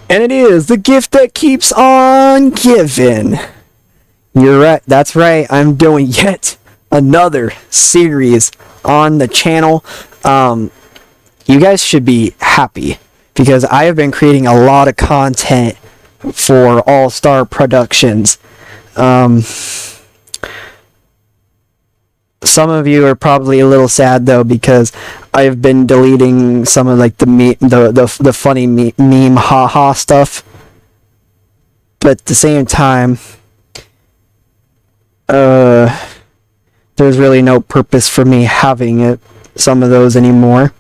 And it is the gift that keeps on giving. You're right. That's right. I'm doing yet another series on the channel. You guys should be happy because I have been creating a lot of content for All Star Productions. Some of you are probably a little sad though because I've been deleting some of like the funny meme haha stuff. But at the same time, there's really no purpose for me having some of those anymore.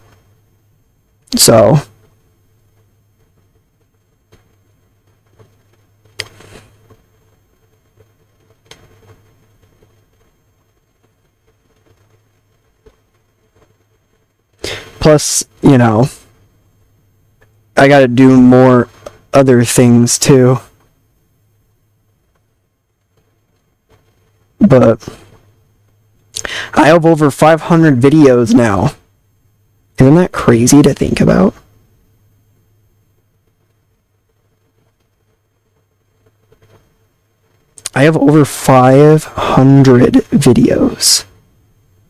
So plus, I gotta do more other things too. But I have over 500 videos now. Isn't that crazy to think about? I have over 500 videos.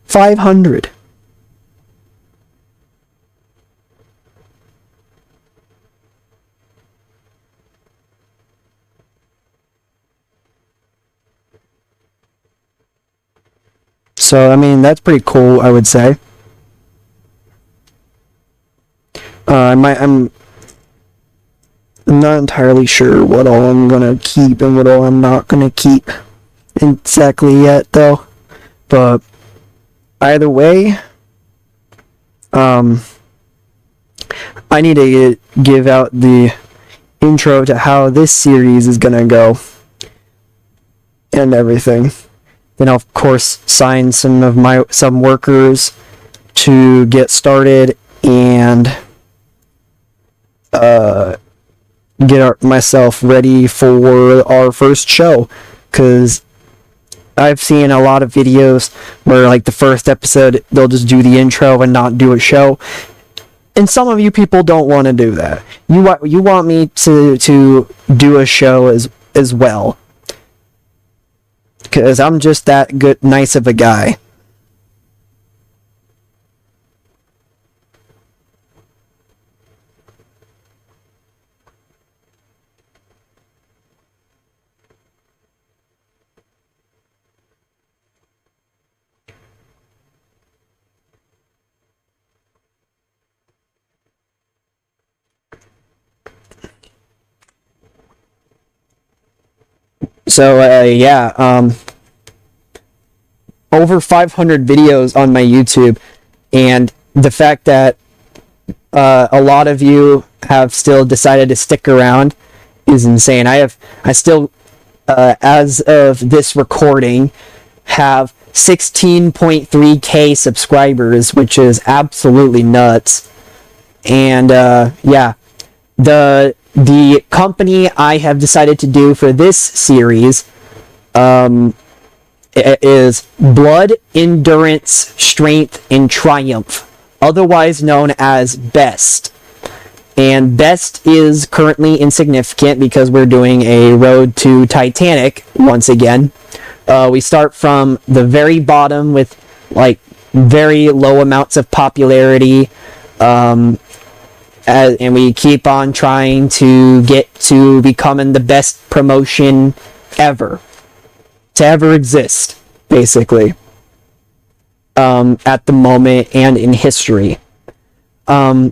500. So, I mean, that's pretty cool, I would say. I'm not entirely sure what all I'm gonna keep and what all I'm not gonna keep exactly yet, though. But either way, I need to give out the intro to how this series is gonna go and everything. Then I'll, of course, sign some workers to get started and get myself ready for our first show. Because I've seen a lot of videos where, like, the first episode, they'll just do the intro and not do a show. And some of you people don't want to do that. You want me to do a show as well. Because I'm just that nice of a guy. So, over 500 videos on my YouTube, and the fact that a lot of you have still decided to stick around is insane. I still, as of this recording, have 16.3k subscribers, which is absolutely nuts. And the company I have decided to do for this series is Blood, Endurance, Strength, and Triumph, otherwise known as BEST. And BEST is currently insignificant because we're doing a road to Titanic once again. We start from the very bottom with like very low amounts of popularity, and we keep on trying to get to becoming the best promotion ever to ever exist, basically, at the moment and in history. I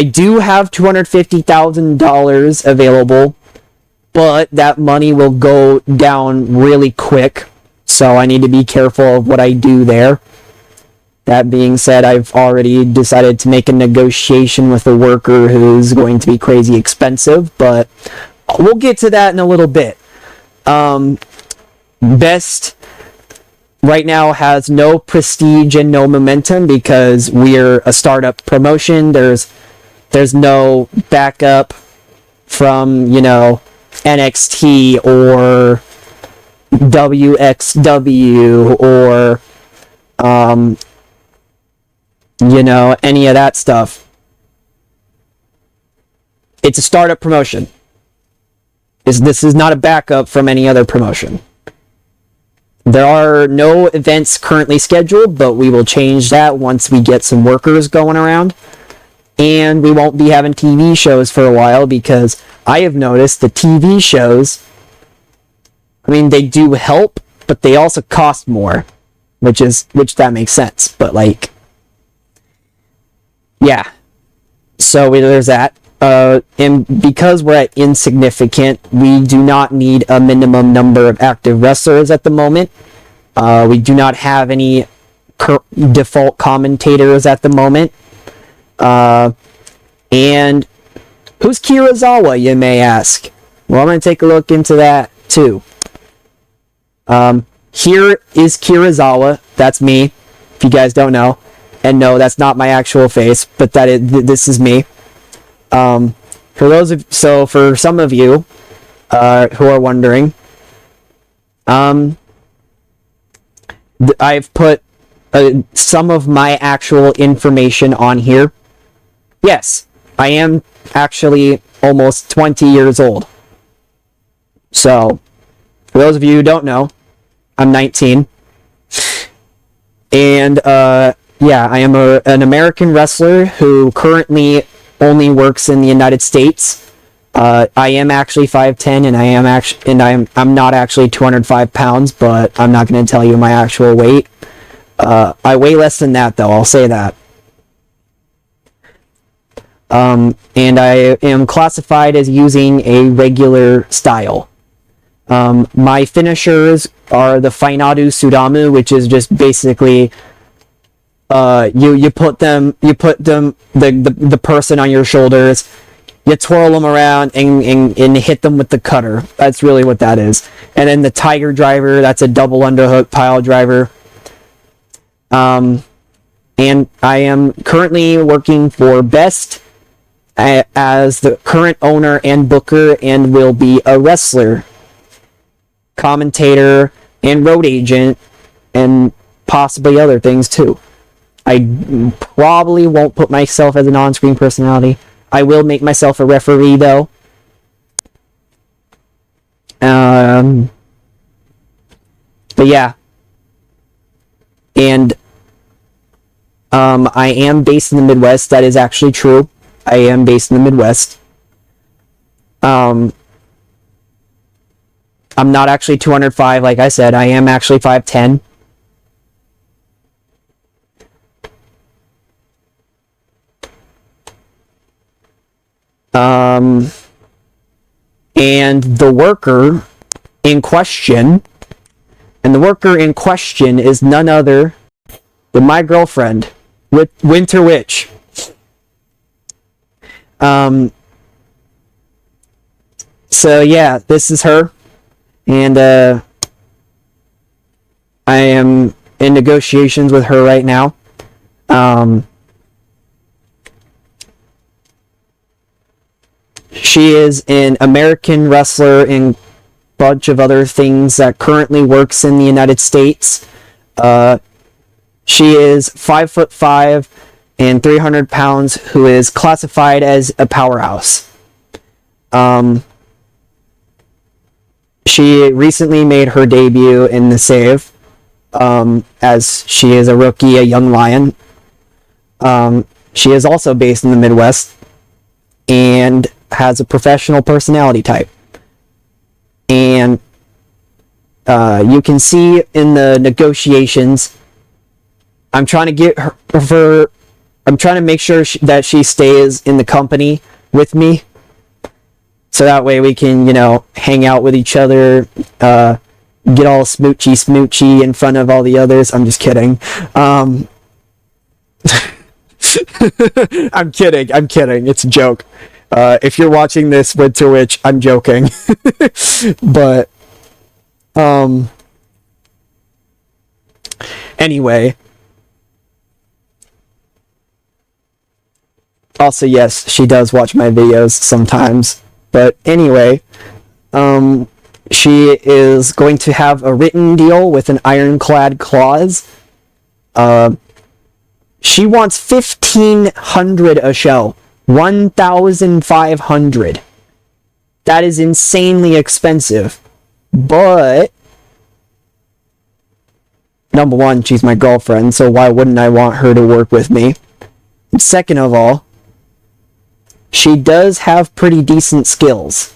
do have $250,000 available, but that money will go down really quick, so I need to be careful of what I do there. That being said, I've already decided to make a negotiation with a worker who's going to be crazy expensive, but we'll get to that in a little bit. BEST right now has no prestige and no momentum because we're a startup promotion. There's no backup from, NXT or WXW or any of that stuff. It's a startup promotion. This is not a backup from any other promotion. There are no events currently scheduled, but we will change that once we get some workers going around. And we won't be having TV shows for a while, because I have noticed the TV shows, I mean, they do help, but they also cost more, which that makes sense. But like, yeah. So there's that. And because we're at insignificant, we do not need a minimum number of active wrestlers at the moment. We do not have any default commentators at the moment. And who's Kirazawa, you may ask? Well, I'm going to take a look into that too. Here is Kirazawa. That's me, if you guys don't know. And no, that's not my actual face, but this is me. For some of you who are wondering, I've put some of my actual information on here. Yes, I am actually almost 20 years old. So, for those of you who don't know, I'm 19. And, yeah, I am an American wrestler who currently only works in the United States. I am actually 5'10", and I'm not actually 205 pounds, but I'm not going to tell you my actual weight. I weigh less than that, though, I'll say that. And I am classified as using a regular style. My finishers are the Fainadu Sudamu, which is just basically you put the person on your shoulders, you twirl them around and hit them with the cutter. That's really what that is. And then the Tiger Driver, that's a double underhook pile driver. And I am currently working for Best as the current owner and booker, and will be a wrestler, commentator, and road agent, and possibly other things too. I probably won't put myself as an on-screen personality. I will make myself a referee, though. But yeah. And I am based in the Midwest. That is actually true. I am based in the Midwest. I'm not actually 205, like I said. I am actually 5'10". And the worker in question is none other than my girlfriend, Winter Witch. So yeah, this is her, and I am in negotiations with her right now. She is an American wrestler and a bunch of other things that currently works in the United States. She is 5'5" and 300 pounds, who is classified as a powerhouse. She recently made her debut in the Save, as she is a rookie, a young lion. She is also based in the Midwest, and has a professional personality type. And you can see in the negotiations, I'm trying to get her I'm trying to make sure that she stays in the company with me, so that way we can, hang out with each other, get all smoochy in front of all the others. I'm just kidding. I'm kidding. It's a joke. If you're watching this, Winter Witch, I'm joking. But, anyway. Also, yes, she does watch my videos sometimes. But anyway, she is going to have a written deal with an ironclad clause. She wants $1,500 a show. $1,500. That is insanely expensive. But number one, she's my girlfriend, so why wouldn't I want her to work with me? And second of all, she does have pretty decent skills.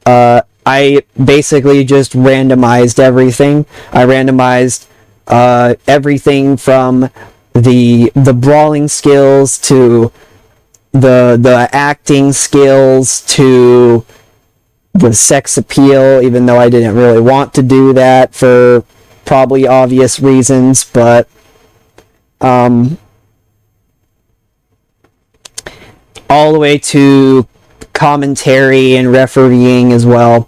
I basically just randomized everything. I randomized everything from the brawling skills to the acting skills to the sex appeal, even though I didn't really want to do that for probably obvious reasons, but all the way to commentary and refereeing as well.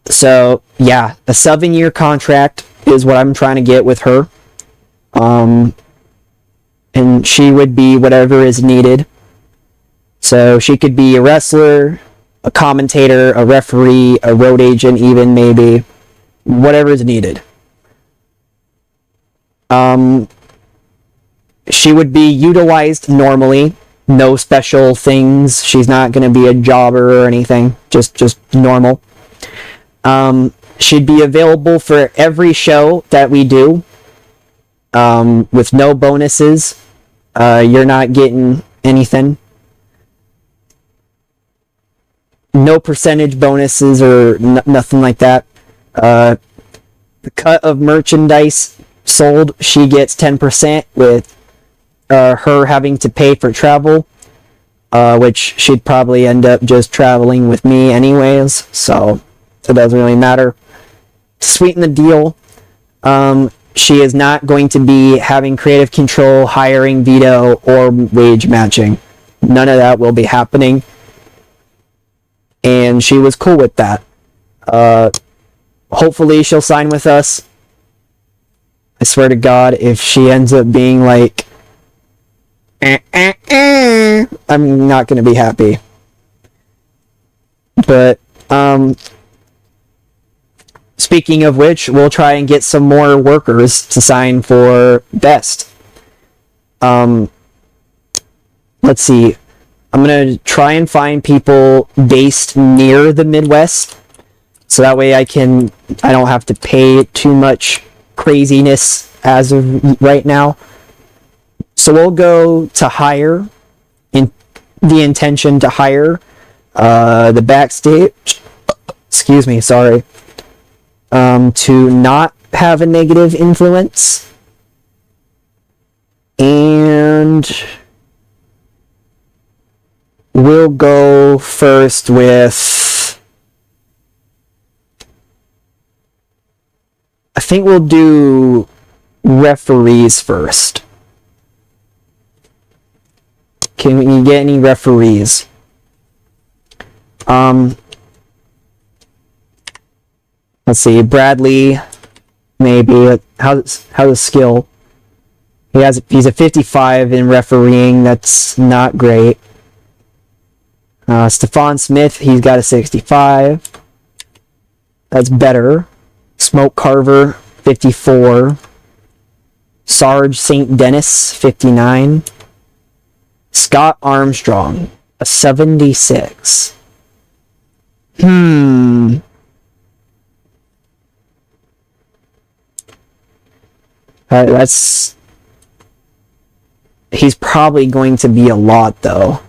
So yeah, a 7-year contract is what I'm trying to get with her. And she would be whatever is needed. So she could be a wrestler, a commentator, a referee, a road agent even, maybe. Whatever is needed. She would be utilized normally. No special things. She's not going to be a jobber or anything. Just normal. She'd be available for every show that we do. With no bonuses. You're not getting anything. No percentage bonuses or nothing like that. The cut of merchandise sold, she gets 10%, with her having to pay for travel, which she'd probably end up just traveling with me anyways, so it doesn't really matter. Sweeten the deal. She is not going to be having creative control, hiring, veto, or wage matching. None of that will be happening. And she was cool with that. Hopefully she'll sign with us. I swear to God, if she ends up being like, I'm not going to be happy. But, speaking of which, we'll try and get some more workers to sign for Best. Let's see. I'm going to try and find people based near the Midwest, so that way I don't have to pay too much craziness as of right now. So we'll go to hire, in the intention to hire the backstage, excuse me, sorry, to not have a negative influence, and we'll go first with, I think we'll do referees first. Can we get any referees? Let's see, Bradley, maybe. How's his skill? He's a 55 in refereeing. That's not great. Stephon Smith, he's got a 65. That's better. Smoke Carver, 54. Sarge St. Dennis, 59. Scott Armstrong, a 76. He's probably going to be a lot, though.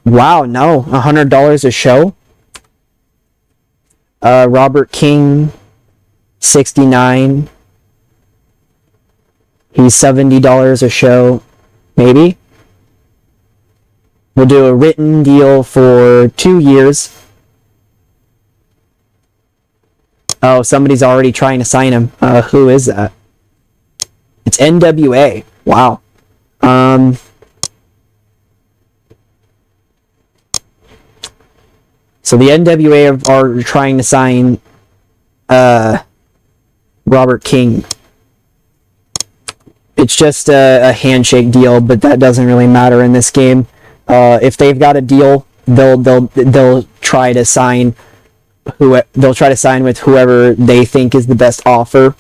Wow, no. $100 a show? Robert King, 69. He's $70 a show. Maybe? We'll do a written deal for 2 years. Oh, somebody's already trying to sign him. Who is that? It's NWA. Wow. So the NWA are trying to sign Robert King. It's just a handshake deal, but that doesn't really matter in this game. If they've got a deal, they'll try to sign with whoever they think is the best offer.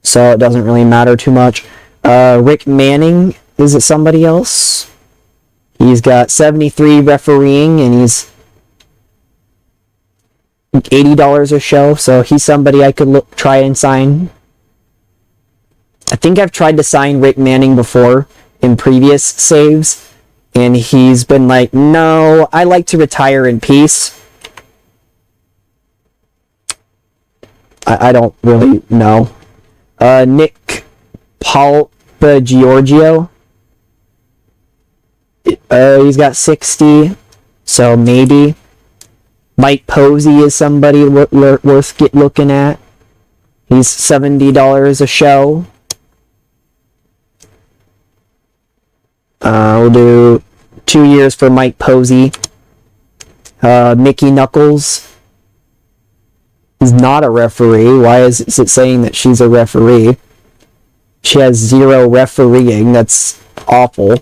So it doesn't really matter too much. Rick Manning, is it somebody else? He's got 73 refereeing, and he's $80 a show, so he's somebody I could try and sign. I think I've tried to sign Rick Manning before in previous saves, and he's been like, no, I like to retire in peace. I don't really know. Nick Giorgio. He's got 60, so maybe. Mike Posey is somebody worth looking at. He's $70 a show. We'll do 2 years for Mike Posey. Mickey Knuckles is not a referee. Why is it saying that she's a referee? She has 0 refereeing. That's awful.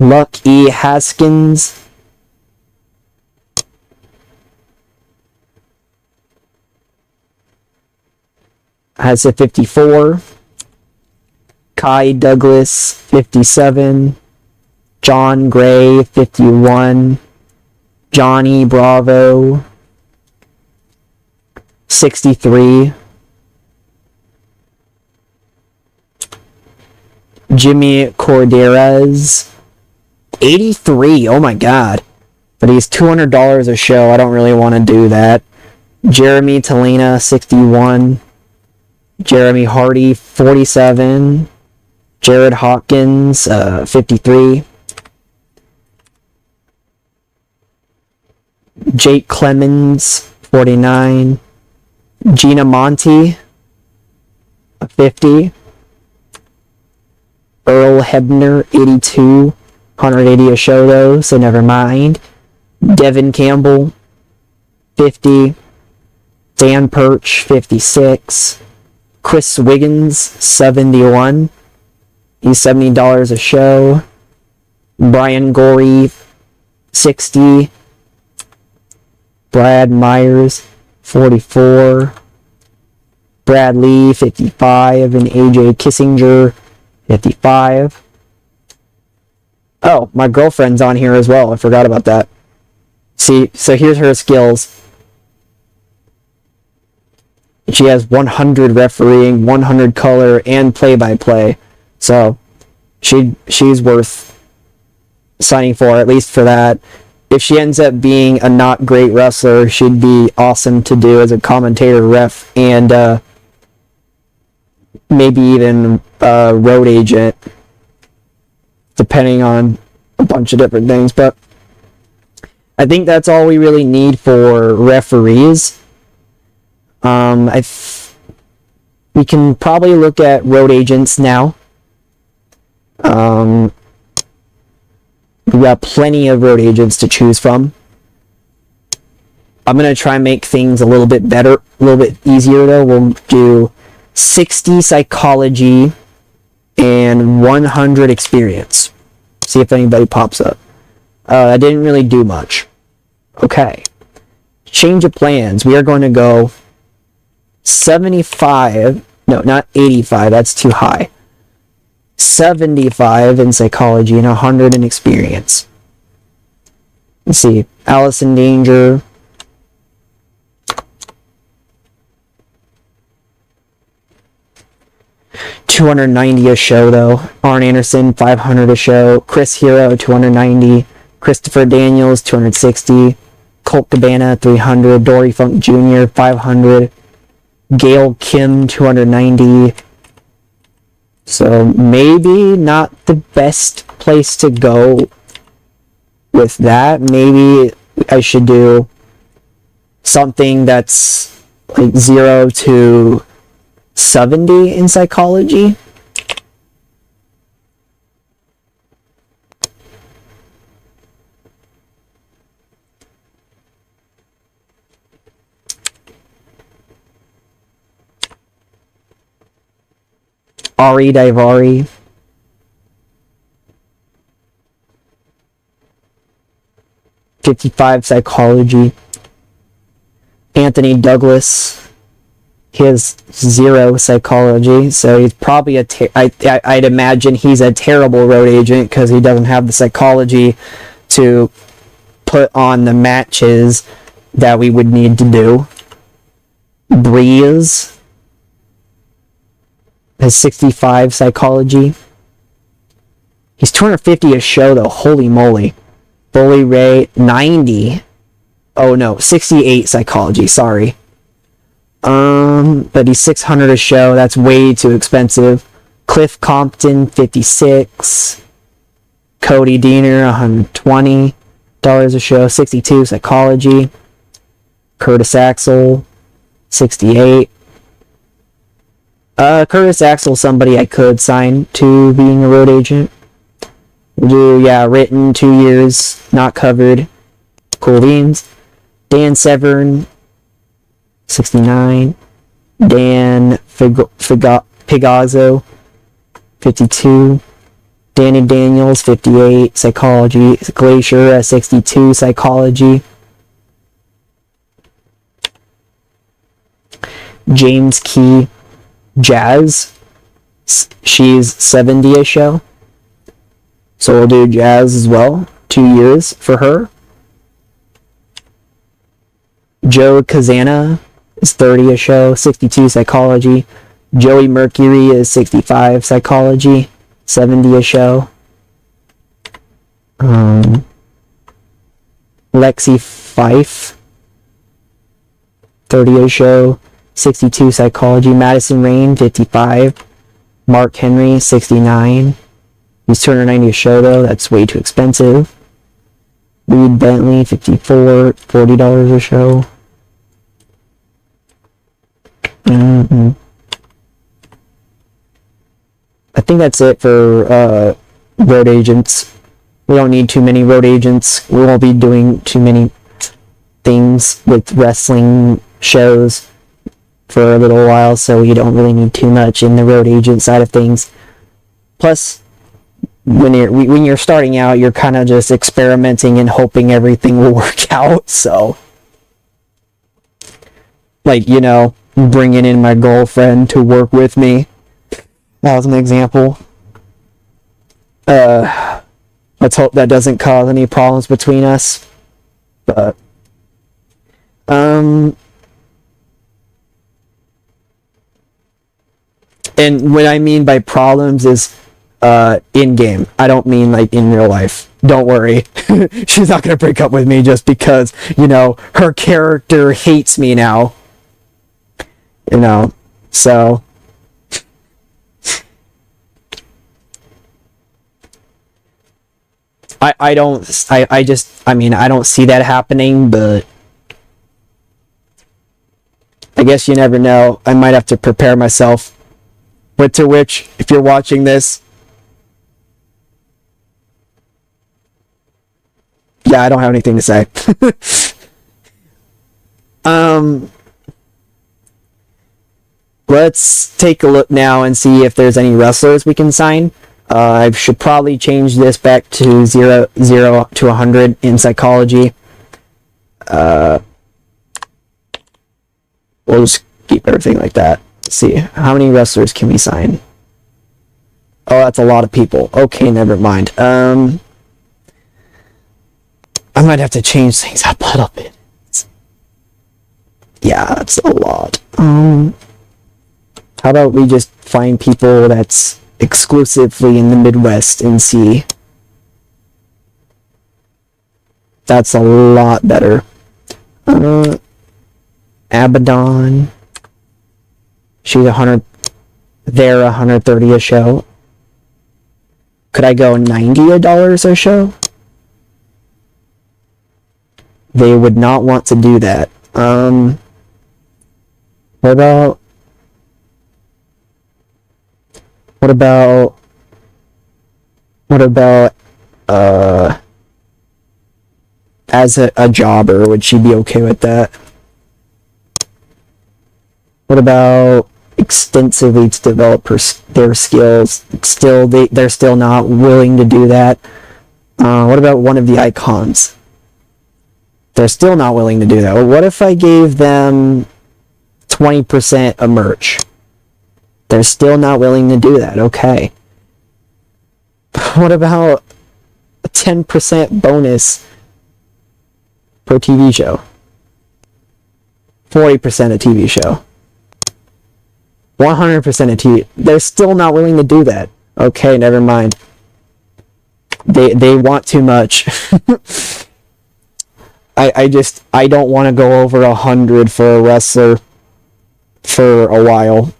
Luck E. Haskins. Has a 54. Kai Douglas, 57. John Gray, 51. Johnny Bravo, 63. Jimmy Corderas, 83. Oh my god. But he's $200 a show. I don't really want to do that. Jeremy Talena, 61. Jeremy Hardy, 47. Jared Hawkins, 53. Jake Clemens, 49. Gina Monty, 50. Earl Hebner, 82. 180 a show though, so never mind. Devin Campbell, 50. Dan Perch, 56. Chris Wiggins, 71. He's $70 a show. Brian Gorey, 60. Brad Myers, 44. Brad Lee, 55. And AJ Kissinger, 55. Oh, my girlfriend's on here as well. I forgot about that. See, so here's her skills. She has 100 refereeing, 100 color, and play-by-play. So, she's worth signing for, at least for that. If she ends up being a not great wrestler, she'd be awesome to do as a commentator, ref, and maybe even a road agent, depending on a bunch of different things. But I think that's all we really need for referees. We can probably look at road agents now. We got plenty of road agents to choose from. I'm going to try and make things a little bit better, a little bit easier though. We'll do 60 psychology and 100 experience. See if anybody pops up. I didn't really do much. Okay. Change of plans. We are going to go 75. No, not 85. That's too high. 75 in psychology and 100 in experience. Let's see. Alice in Danger. $290 a show though. Arn Anderson, $500 a show. Chris Hero, $290. Christopher Daniels, $260. Colt Cabana, $300. Dory Funk Jr., $500. Gail Kim, $290. So maybe not the best place to go with that. Maybe I should do something that's like 0 to 70 in psychology. Ari Daivari. $55 psychology. Anthony Douglas, He has 0 psychology, so he's probably I'd imagine he's a terrible road agent because he doesn't have the psychology to put on the matches that we would need to do. Breeze has 65 psychology. He's 250 a show though, holy moly. Bully Ray, 90. Oh no, 68 psychology, sorry. But he's 600 a show, that's way too expensive. Cliff Compton, 56. Cody Deaner, $120 a show, 62 psychology. Curtis Axel, 68. Curtis Axel, somebody I could sign to being a road agent. We'll do, written, 2 years, not covered. Cool beans. Dan Severn, 69. Dan Pigazzo, 52. Danny Daniels, 58. Psychology. Glacier, 62. Psychology. James Key, Jazz. She's 70 a show. So we'll do Jazz as well. 2 years for her. Joe Kazana is 30 a show, 62 psychology. Joey Mercury is 65 psychology, 70 a show. Lexi Fife, 30 a show, 62 psychology. Madison Rain, 55. Mark Henry, 69. He's 290 a show though, that's way too expensive. Reed Bentley, 54, $40 a show. I think that's it for road agents. We don't need too many road agents. We won't be doing too many things with wrestling shows for a little while, so we don't really need too much in the road agent side of things. Plus, when you're starting out, you're kind of just experimenting and hoping everything will work out. So, like, bringing in my girlfriend to work with me. That was an example. Let's hope that doesn't cause any problems between us. But, and what I mean by problems is, in-game. I don't mean, like, in real life. Don't worry. She's not gonna break up with me just because, her character hates me now. So... I don't see that happening, but I guess you never know. I might have to prepare myself. But to which, if you're watching this, yeah, I don't have anything to say. Let's take a look now and see if there's any wrestlers we can sign. I should probably change this back to 0 to 100 in psychology. We'll just keep everything like that. Let's see, how many wrestlers can we sign? Oh, that's a lot of people. Okay, never mind. I might have to change things up a little bit. Yeah, that's a lot. How about we just find people that's exclusively in the Midwest and see? That's a lot better. Abaddon. She's 100. They're 130 a show. Could I go $90 a show? They would not want to do that. What about as a jobber, would she be okay with that? What about extensively to develop their skills? They're still not willing to do that. What about one of the icons? They're still not willing to do that. Well, what if I gave them 20% of merch. They're still not willing to do that. Okay. What about a 10% bonus per TV show? 40% a TV show. 100% a TV. They're still not willing to do that. Okay, never mind. They want too much. I don't want to go over 100 for a wrestler for a while.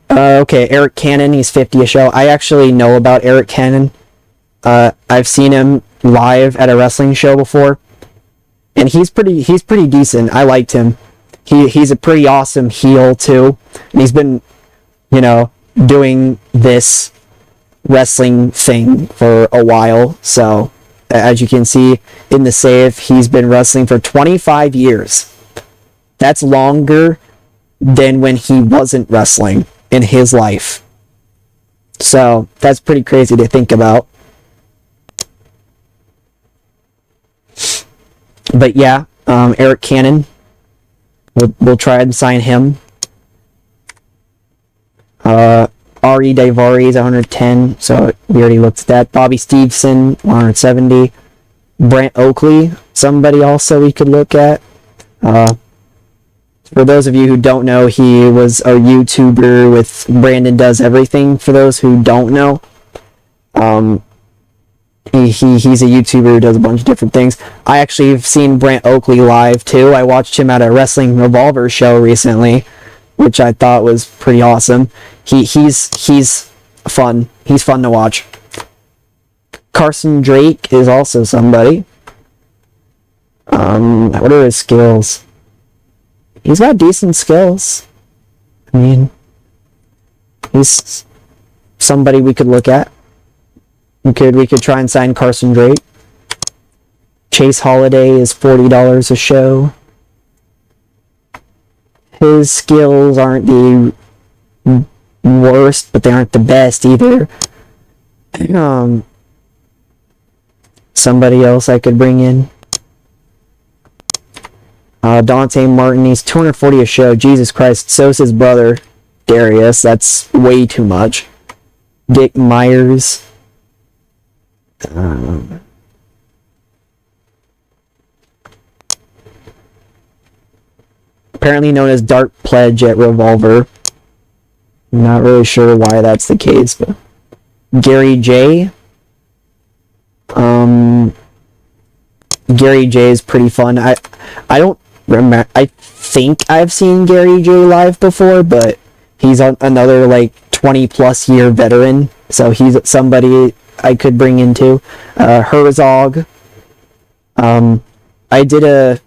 Okay, Eric Cannon, he's 50 a show. I actually know about Eric Cannon. I've seen him live at a wrestling show before, and he's pretty decent. I liked him. He's a pretty awesome heel too, and he's been, doing this wrestling thing for a while. So, as you can see in the save, he's been wrestling for 25 years. That's longer than when he wasn't wrestling in his life. So, that's pretty crazy to think about. But yeah, Eric Cannon, we'll try and sign him. Ari Daivari is 110, so we already looked at that. Bobby Stevenson, 170. Brent Oakley, somebody also we could look at. For those of you who don't know, he was a YouTuber with Brandon Does Everything. For those who don't know, he's a YouTuber who does a bunch of different things. I actually have seen Brent Oakley live too. I watched him at a Wrestling Revolver show recently, which I thought was pretty awesome. He's fun. He's fun to watch. Carson Drake is also somebody. What are his skills? He's got decent skills. I mean, he's somebody we could look at. We could try and sign Carson Drake. Chase Holiday is $40 a show. His skills aren't the worst, but they aren't the best either. Somebody else I could bring in. Dante Martin, he's $240 a show. Jesus Christ, so's his brother, Darius. That's way too much. Dick Myers. Apparently known as Dark Pledge at Revolver. I'm not really sure why that's the case, but Gary J. Gary J is pretty fun. I don't remember. I think I've seen Gary J live before, but he's another 20+ year veteran, so he's somebody I could bring into. Herzog. I did a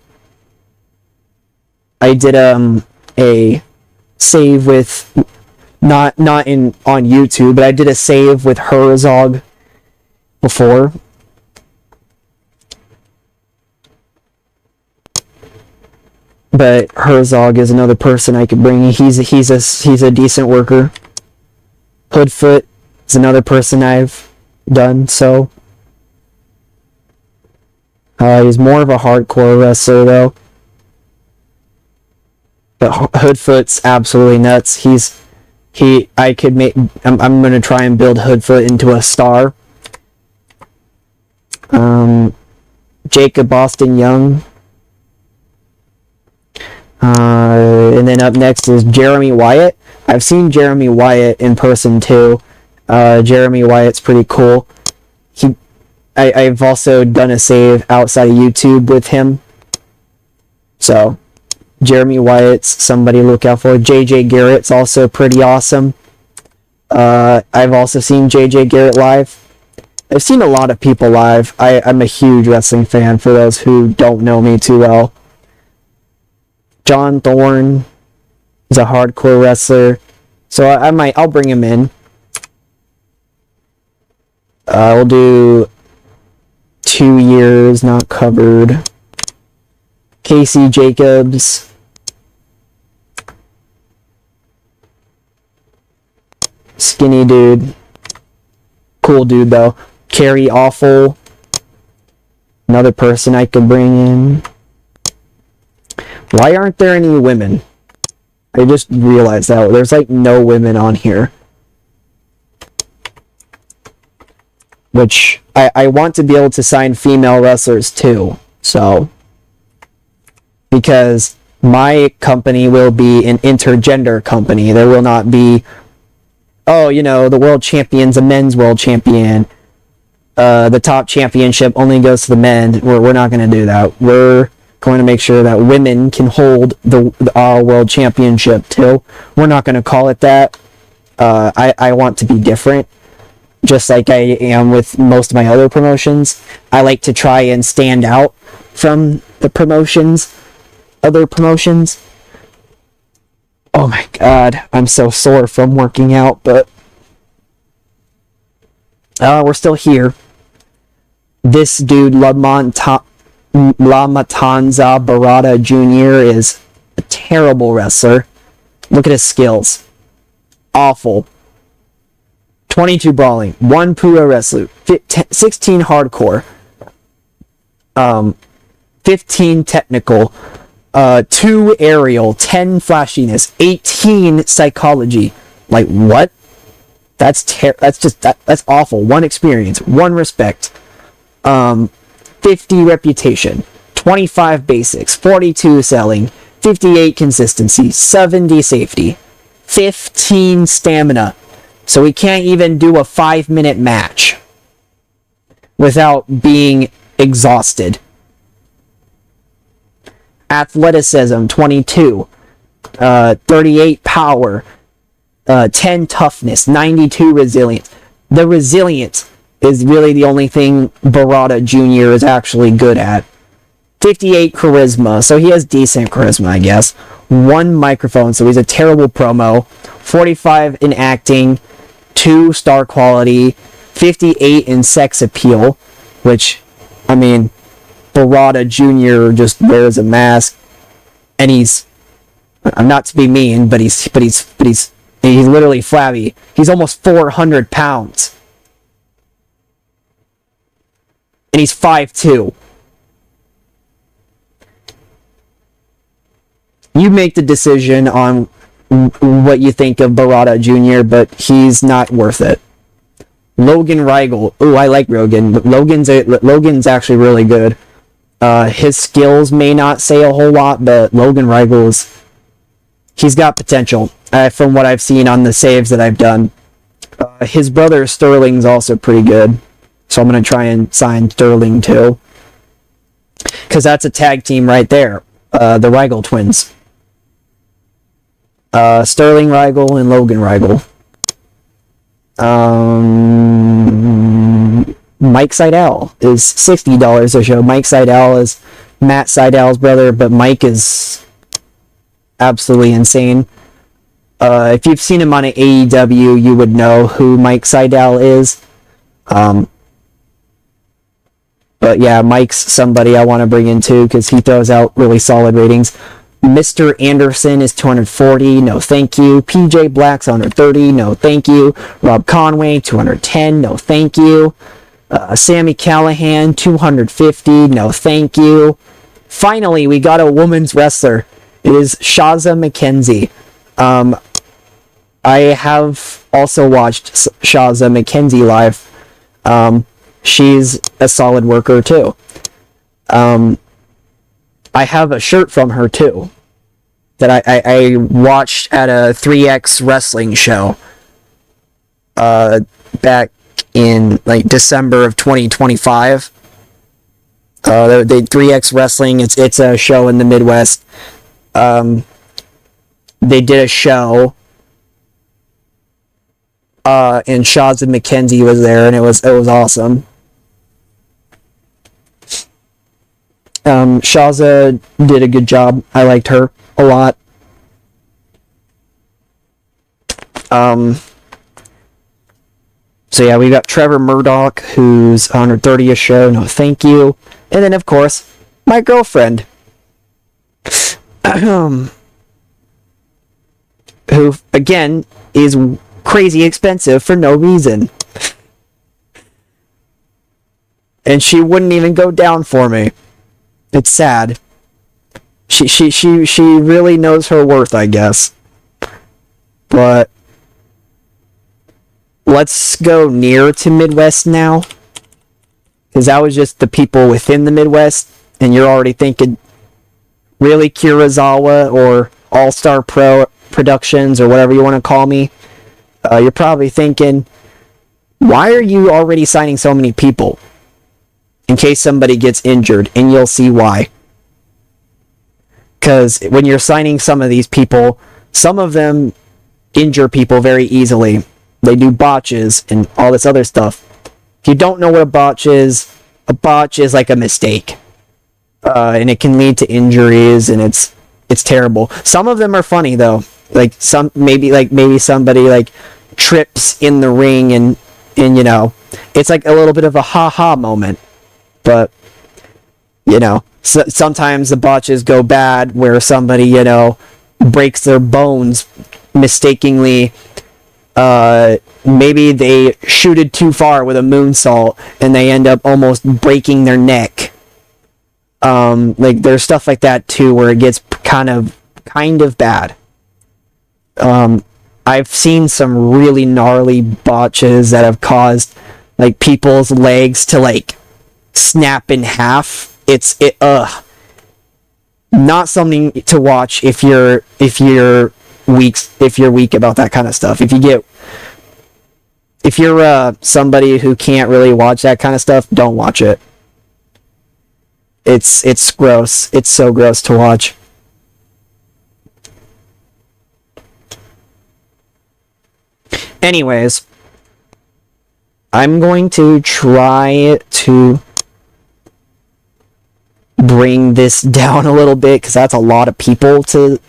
save with not on YouTube, but I did a save with Herzog before. But Herzog is another person I could bring. He's a decent worker. Hoodfoot is another person I've done. So he's more of a hardcore wrestler though. But Hoodfoot's absolutely nuts. I'm gonna try and build Hoodfoot into a star. Jacob Boston Young. And then up next is Jeremy Wyatt. I've seen Jeremy Wyatt in person too. Jeremy Wyatt's pretty cool. I've also done a save outside of YouTube with him. So, Jeremy Wyatt's somebody to look out for. JJ Garrett's also pretty awesome. I've also seen JJ Garrett live. I've seen a lot of people live. I'm a huge wrestling fan for those who don't know me too well. John Thorne is a hardcore wrestler, so I'll bring him in. We'll do 2 years not covered. Casey Jacobs. Skinny dude. Cool dude though. Carrie Awful. Another person I could bring in. Why aren't there any women? I just realized that. There's like no women on here. Which, I want to be able to sign female wrestlers too. So, because my company will be an intergender company. There will not be, oh, you know, the world champion's a men's world champion. The top championship only goes to the men. We're not going to do that. We're going to make sure that women can hold the world championship too. We're not going to call it that. I want to be different. Just like I am with most of my other promotions. I like to try and stand out from the other promotions. Oh my god, I'm so sore from working out, but we're still here. This dude, La Matanza Barada Jr. is a terrible wrestler. Look at his skills. Awful. 22 brawling, 1 Puro wrestler, 16 hardcore, 15 technical, 2 aerial, 10 flashiness, 18 psychology. Like, what? That's awful. 1 experience, 1 respect, 50 reputation, 25 basics, 42 selling, 58 consistency, 70 safety, 15 stamina. So we can't even do a 5-minute match without being exhausted. Athleticism, 22. 38 power. 10 toughness. 92 resilience. The resilience is really the only thing Barada Jr. is actually good at. 58 charisma, so he has decent charisma, I guess. 1 microphone, so he's a terrible promo. 45 in acting. 2 star quality, 58 in sex appeal, which, I mean, Barada Jr. just wears a mask, and he's, not to be mean, but he's literally flabby. He's almost 400 pounds. And he's 5'2". You make the decision on what you think of Barada Jr., but he's not worth it. Logan Reigel. Ooh, I like Logan. Logan's actually really good. His skills may not say a whole lot, but Logan Reigel he's got potential, from what I've seen on the saves that I've done. His brother Sterling's also pretty good, so I'm going to try and sign Sterling too. Because that's a tag team right there. The Reigel twins. Sterling Reigel and Logan Reigel. Mike Seidel is $60 a show. Mike Seidel is Matt Seidel's brother, but Mike is absolutely insane. If you've seen him on an AEW, you would know who Mike Seidel is. But yeah, Mike's somebody I want to bring in too, because he throws out really solid ratings. Mr. Anderson is 240, no thank you. PJ Black's 130, no thank you. Rob Conway, 210, no thank you. Sammy Callahan, 250, no thank you. Finally, we got a woman's wrestler. It is Shaza McKenzie. I have also watched Shaza McKenzie live. She's a solid worker too. I have a shirt from her too that I watched at a 3X wrestling show back in like December of 2025. The 3X wrestling, it's a show in the Midwest. They did a show and Shaza McKenzie was there, and it was awesome. Shaza did a good job. I liked her a lot. So yeah, we got Trevor Murdoch, who's 130 a show, no thank you. And then, of course, my girlfriend. Who, again, is crazy expensive for no reason. And she wouldn't even go down for me. It's sad. She really knows her worth, I guess. But let's go near to Midwest now, because that was just the people within the Midwest, and you're already thinking, really, Kurosawa or All Star Pro Productions or whatever you want to call me. You're probably thinking, why are you already signing so many people? In case somebody gets injured, and you'll see why. Because when you're signing some of these people, some of them injure people very easily. They do botches and all this other stuff. If you don't know what a botch is like a mistake. And it can lead to injuries, and it's terrible. Some of them are funny though. Like maybe somebody like trips in the ring and you know, it's like a little bit of a ha-ha moment. But you know, sometimes the botches go bad where somebody, you know, breaks their bones mistakenly. Maybe they shooted too far with a moonsault and they end up almost breaking their neck. Like there's stuff like that too where it gets kind of bad. I've seen some really gnarly botches that have caused like people's legs to like snap in half. It's not something to watch if you're weak about that kind of stuff. If you're somebody who can't really watch that kind of stuff, don't watch it. It's gross. It's so gross to watch. Anyways, I'm going to try to bring this down a little bit because that's a lot of people to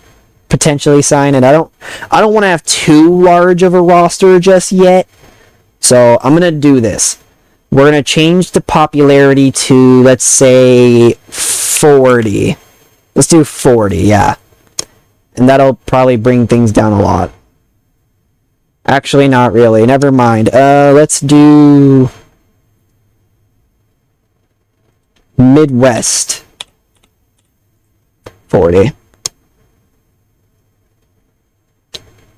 potentially sign, and I don't want to have too large of a roster just yet. So I'm gonna do this. We're gonna change the popularity to, let's say, 40. Let's do 40, yeah. And that'll probably bring things down a lot. Actually, not really. Never mind. Let's do Midwest 40.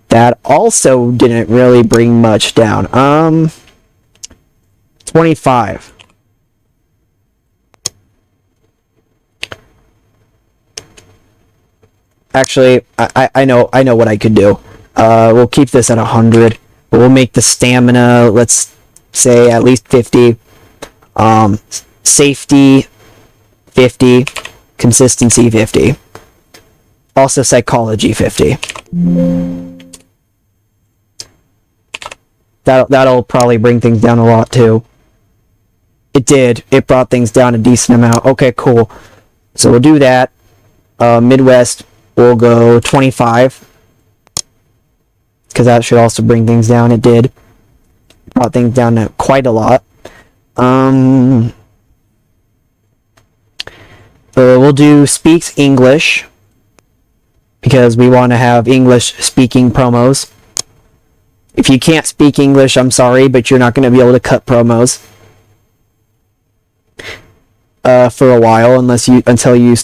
That also didn't really bring much down. 25. Actually, I know what I could do. We'll keep this at 100. But we'll make the stamina, let's say, at least 50. Safety 50. Consistency 50. Also psychology 50. That'll probably bring things down a lot too. It did. It brought things down a decent amount. Okay, cool. So we'll do that. Midwest, we'll go 25. Because that should also bring things down. It did. Brought things down to quite a lot. We'll do speaks English. Because we want to have English speaking promos. If you can't speak English, I'm sorry, but you're not going to be able to cut promos. For a while, until you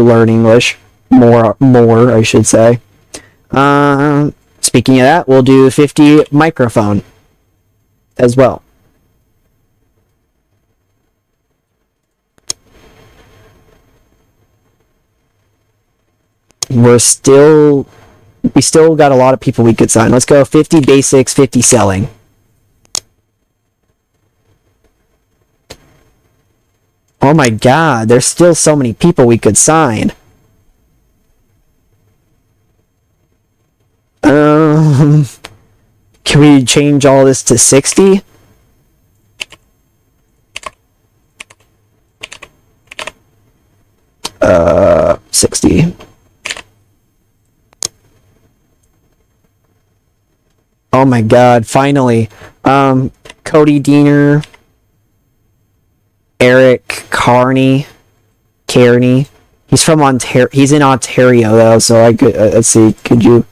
learn English. More, I should say. Speaking of that, we'll do 50 microphone as well. We still got a lot of people we could sign. Let's go 50 basics, 50 selling. Oh my god, there's still so many people we could sign. Can we change all this to 60? Uh, 60. Oh my god, finally. Cody Deaner, Eric Kearney. He's from Ontario. He's in Ontario though, so I could let's see. Could you?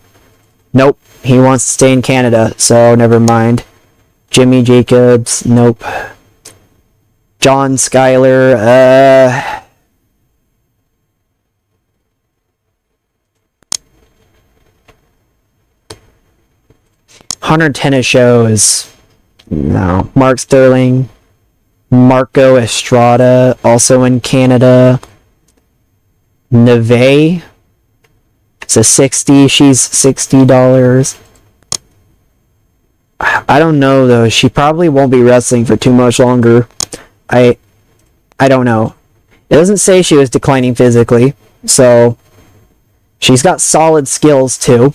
Nope. He wants to stay in Canada, so never mind. Jimmy Jacobs. Nope. John Schuyler. 110 a show is no. Mark Sterling, Marco Estrada, also in Canada. Neve, it's a 60. She's $60. I don't know though. She probably won't be wrestling for too much longer. I don't know. It doesn't say she was declining physically, so she's got solid skills too.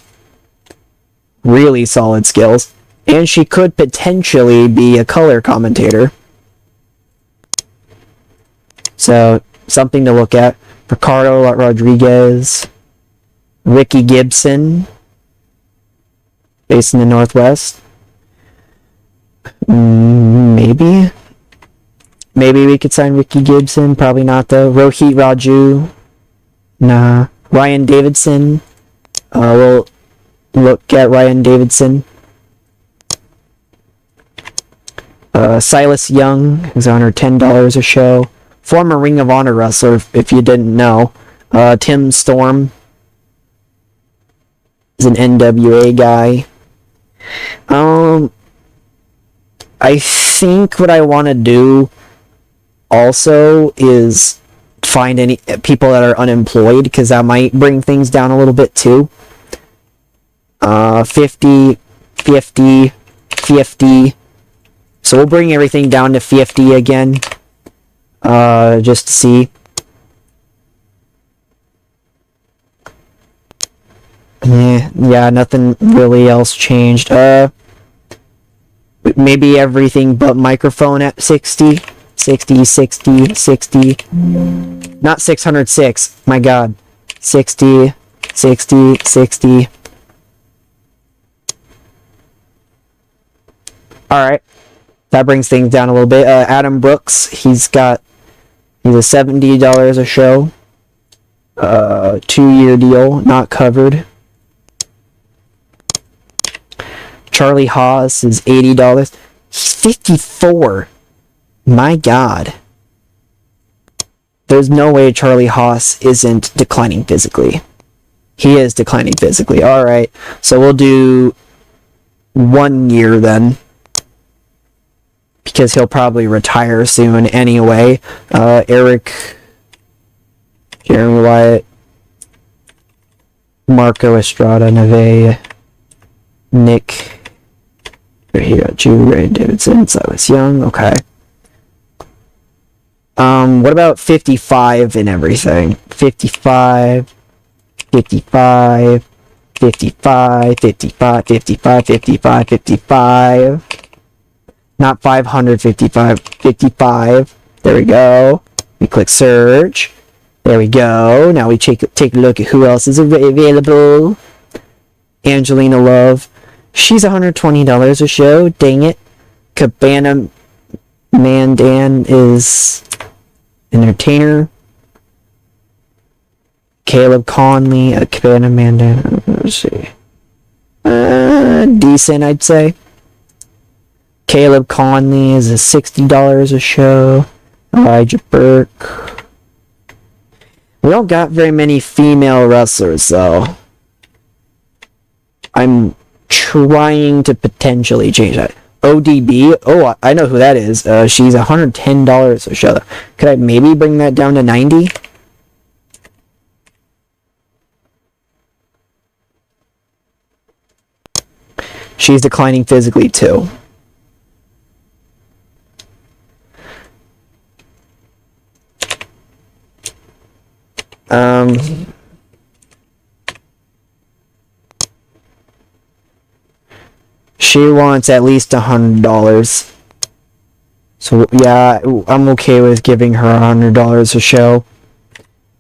Really solid skills. And she could potentially be a color commentator. So, something to look at. Ricardo Rodriguez. Ricky Gibson. Based in the Northwest. Maybe we could sign Ricky Gibson. Probably not though. Rohit Raju. Nah. Ryan Davidson. We'll look at Ryan Davidson. Silas Young is $110 a show. Former Ring of Honor wrestler, if you didn't know. Tim Storm is an NWA guy. I think what I want to do also is find any people that are unemployed, because that might bring things down a little bit too. 50, 50, 50. So we'll bring everything down to 50 again. Just to see. Yeah, nothing really else changed. Maybe everything but microphone at 60. 60, 60, 60. Not 606. My god. 60, 60, 60. Alright. That brings things down a little bit. Adam Brooks, he's a $70 a show. 2-year deal, not covered. Charlie Haas is $80. He's 54. My god. There's no way Charlie Haas isn't declining physically. He is declining physically. Alright, so we'll do 1 year then. Because he'll probably retire soon anyway. Eric, Jeremy Wyatt, Marco Estrada, Neve, Nick, Ray Davidson, Silas Young, okay. What about 55 and everything? 55, 55, 55, 55, 55, 55, 55. Not 555, 55. There we go. We click search. There we go. Now we take a look at who else is available. Angelina Love. She's $120 a show. Dang it. Cabana Mandan is entertainer. Caleb Conley. Cabana Mandan. Let's see. Decent, I'd say. Caleb Conley is $60 a show. Elijah Burke. We don't got very many female wrestlers, though. I'm trying to potentially change that. ODB. Oh, I know who that is. She's $110 a show. Could I maybe bring that down to 90? She's declining physically, too. She wants at least $100. So yeah, I'm okay with giving her $100 a show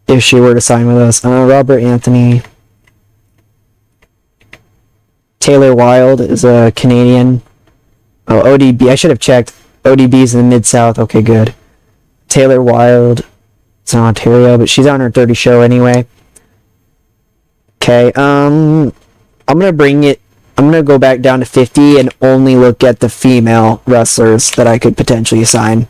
if she were to sign with us. Robert Anthony. Taylor Wilde is a Canadian. Oh, ODB. I should have checked. ODB's in the Mid-South. Okay, good. Taylor Wilde. It's in Ontario, but she's on her 30 show anyway. Okay, I'm gonna go back down to 50 and only look at the female wrestlers that I could potentially sign.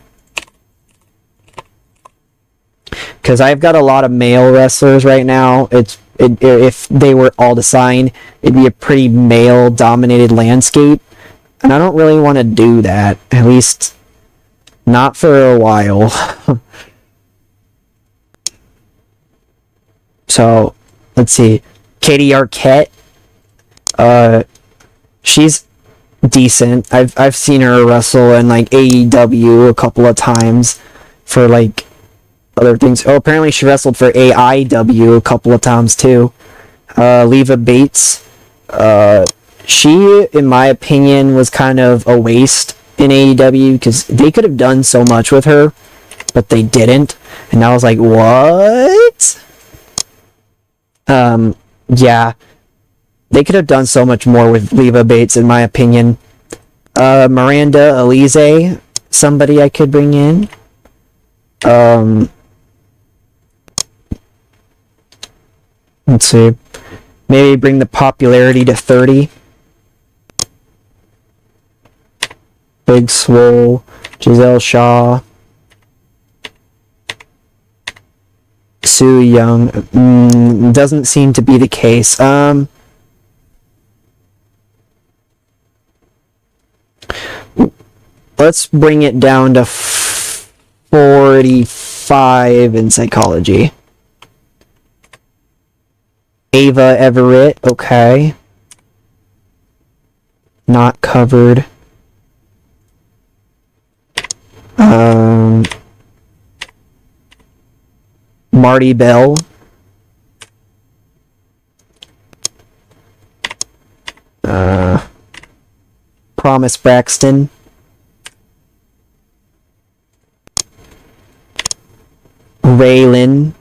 Because I've got a lot of male wrestlers right now. It's If they were all to sign, it'd be a pretty male-dominated landscape, and I don't really want to do that. At least, not for a while. So, let's see. Katie Arquette. She's decent. I've seen her wrestle in like AEW a couple of times for like other things. Oh, apparently she wrestled for AIW a couple of times too. Leva Bates. She, in my opinion, was kind of a waste in AEW because they could have done so much with her, but they didn't. And I was like, what? Yeah. They could have done so much more with Leva Bates, in my opinion. Miranda Alize, somebody I could bring in. Let's see. Maybe bring the popularity to 30. Big Swole, Giselle Shaw, Sue Young. Doesn't seem to be the case. Let's bring it down to 45 in psychology. Ava Everett, okay. Not covered. Marty Bell. Promise Braxton. Raylan.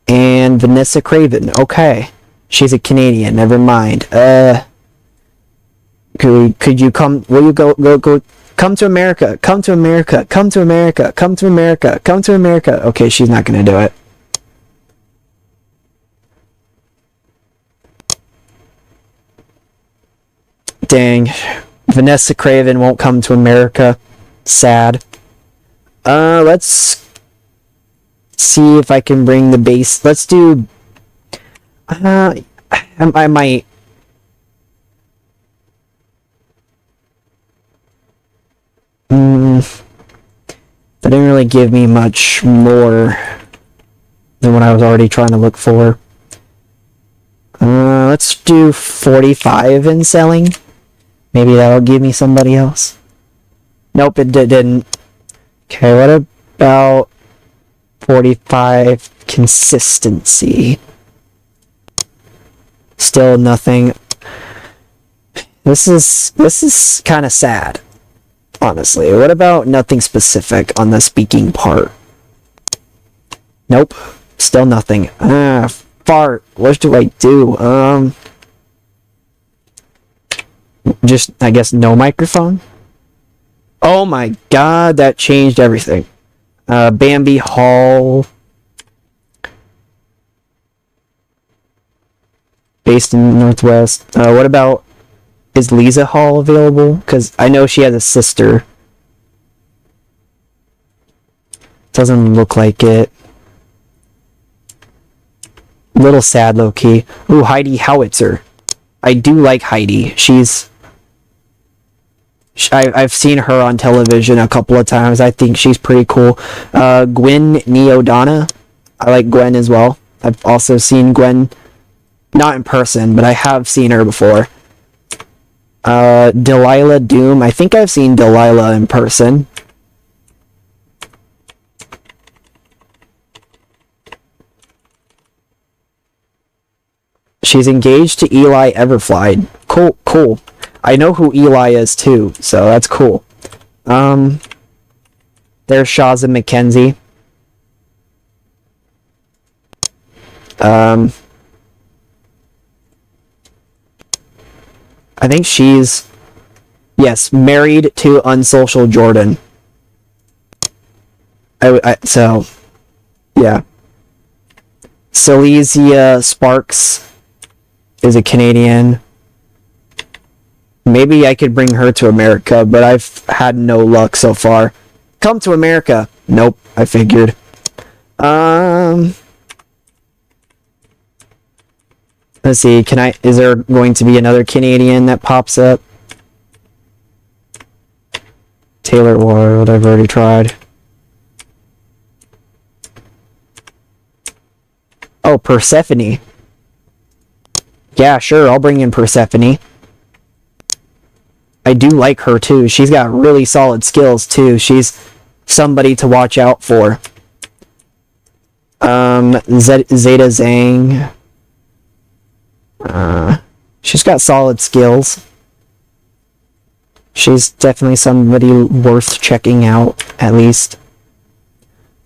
And Vanessa Craven. Okay. She's a Canadian. Never mind. Could you come? Will you go? Come to America. Come to America. Come to America. Come to America. Come to America. Okay, she's not gonna do it. Dang. Vanessa Craven won't come to America. Sad. Let's see if I can bring the base. Let's do... I might... That didn't really give me much more than what I was already trying to look for. Let's do 45 in selling. Maybe that'll give me somebody else. Nope, it didn't. Okay, what about 45 consistency? Still nothing. This is kind of sad, honestly. What about nothing specific on the speaking part? Nope, still nothing. Fart. What do I do? Just, I guess, no microphone? Oh my god, that changed everything. Bambi Hall. Based in Northwest. What about... Is Lisa Hall available? Because I know she has a sister. Doesn't look like it. Little sad, low-key. Ooh, Heidi Howitzer. I do like Heidi. I've seen her on television a couple of times. I think she's pretty cool. Gwen Neodonna. I like Gwen as well. I've also seen Gwen, not in person, but I have seen her before. Delilah Doom. I think I've seen Delilah in person. She's engaged to Eli Everfly. Cool. I know who Eli is too, so that's cool. There's Shaza McKenzie. I think she's, yes, married to Unsocial Jordan. So, yeah. Silesia Sparks is a Canadian. Maybe I could bring her to America, but I've had no luck so far. Come to America. Nope, I figured. Let's see, is there going to be another Canadian that pops up? Taylor Ward, I've already tried. Oh, Persephone. Yeah, sure, I'll bring in Persephone. I do like her too. She's got really solid skills too. She's somebody to watch out for. Zeta Zhang. She's got solid skills. She's definitely somebody worth checking out, at least.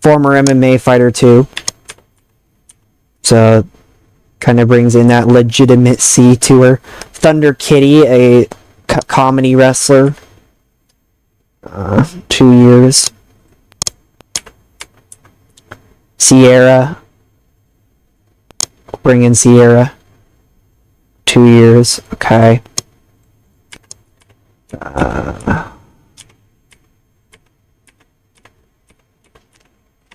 Former MMA fighter too. So, kind of brings in that legitimacy to her. Thunder Kitty, a comedy wrestler. 2 years. Sierra. Bring in Sierra. 2 years. Okay.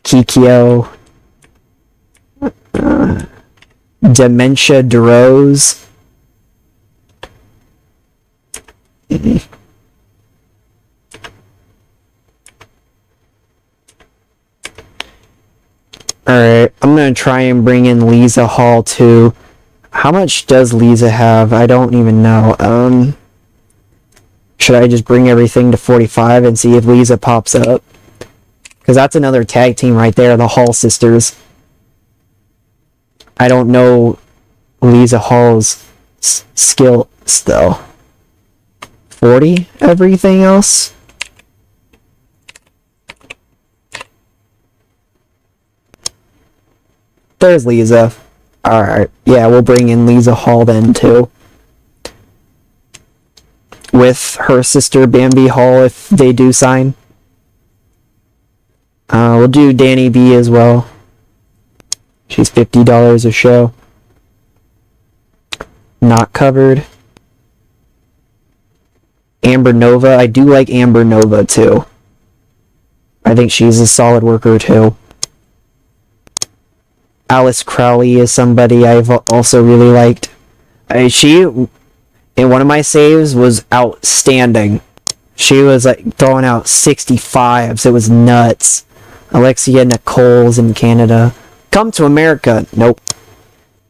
Kikyo. Dementia DeRose. Alright, I'm gonna try and bring in Lisa Hall too. How much does Lisa have? I don't even know. Should I just bring everything to 45 and see if Lisa pops up? Because that's another tag team right there, the Hall sisters. I don't know Lisa Hall's skills though. 40? Everything else? There's Lisa. Alright, yeah, we'll bring in Lisa Hall then too. With her sister Bambi Hall if they do sign. We'll do Danny B as well. She's $50 a show. Not covered. Amber Nova. I do like Amber Nova too. I think she's a solid worker too. Alice Crowley is somebody I've also really liked. She, in one of my saves, was outstanding. She was like throwing out 65s. It was nuts. Alexia Nicole's in Canada. Come to America. Nope.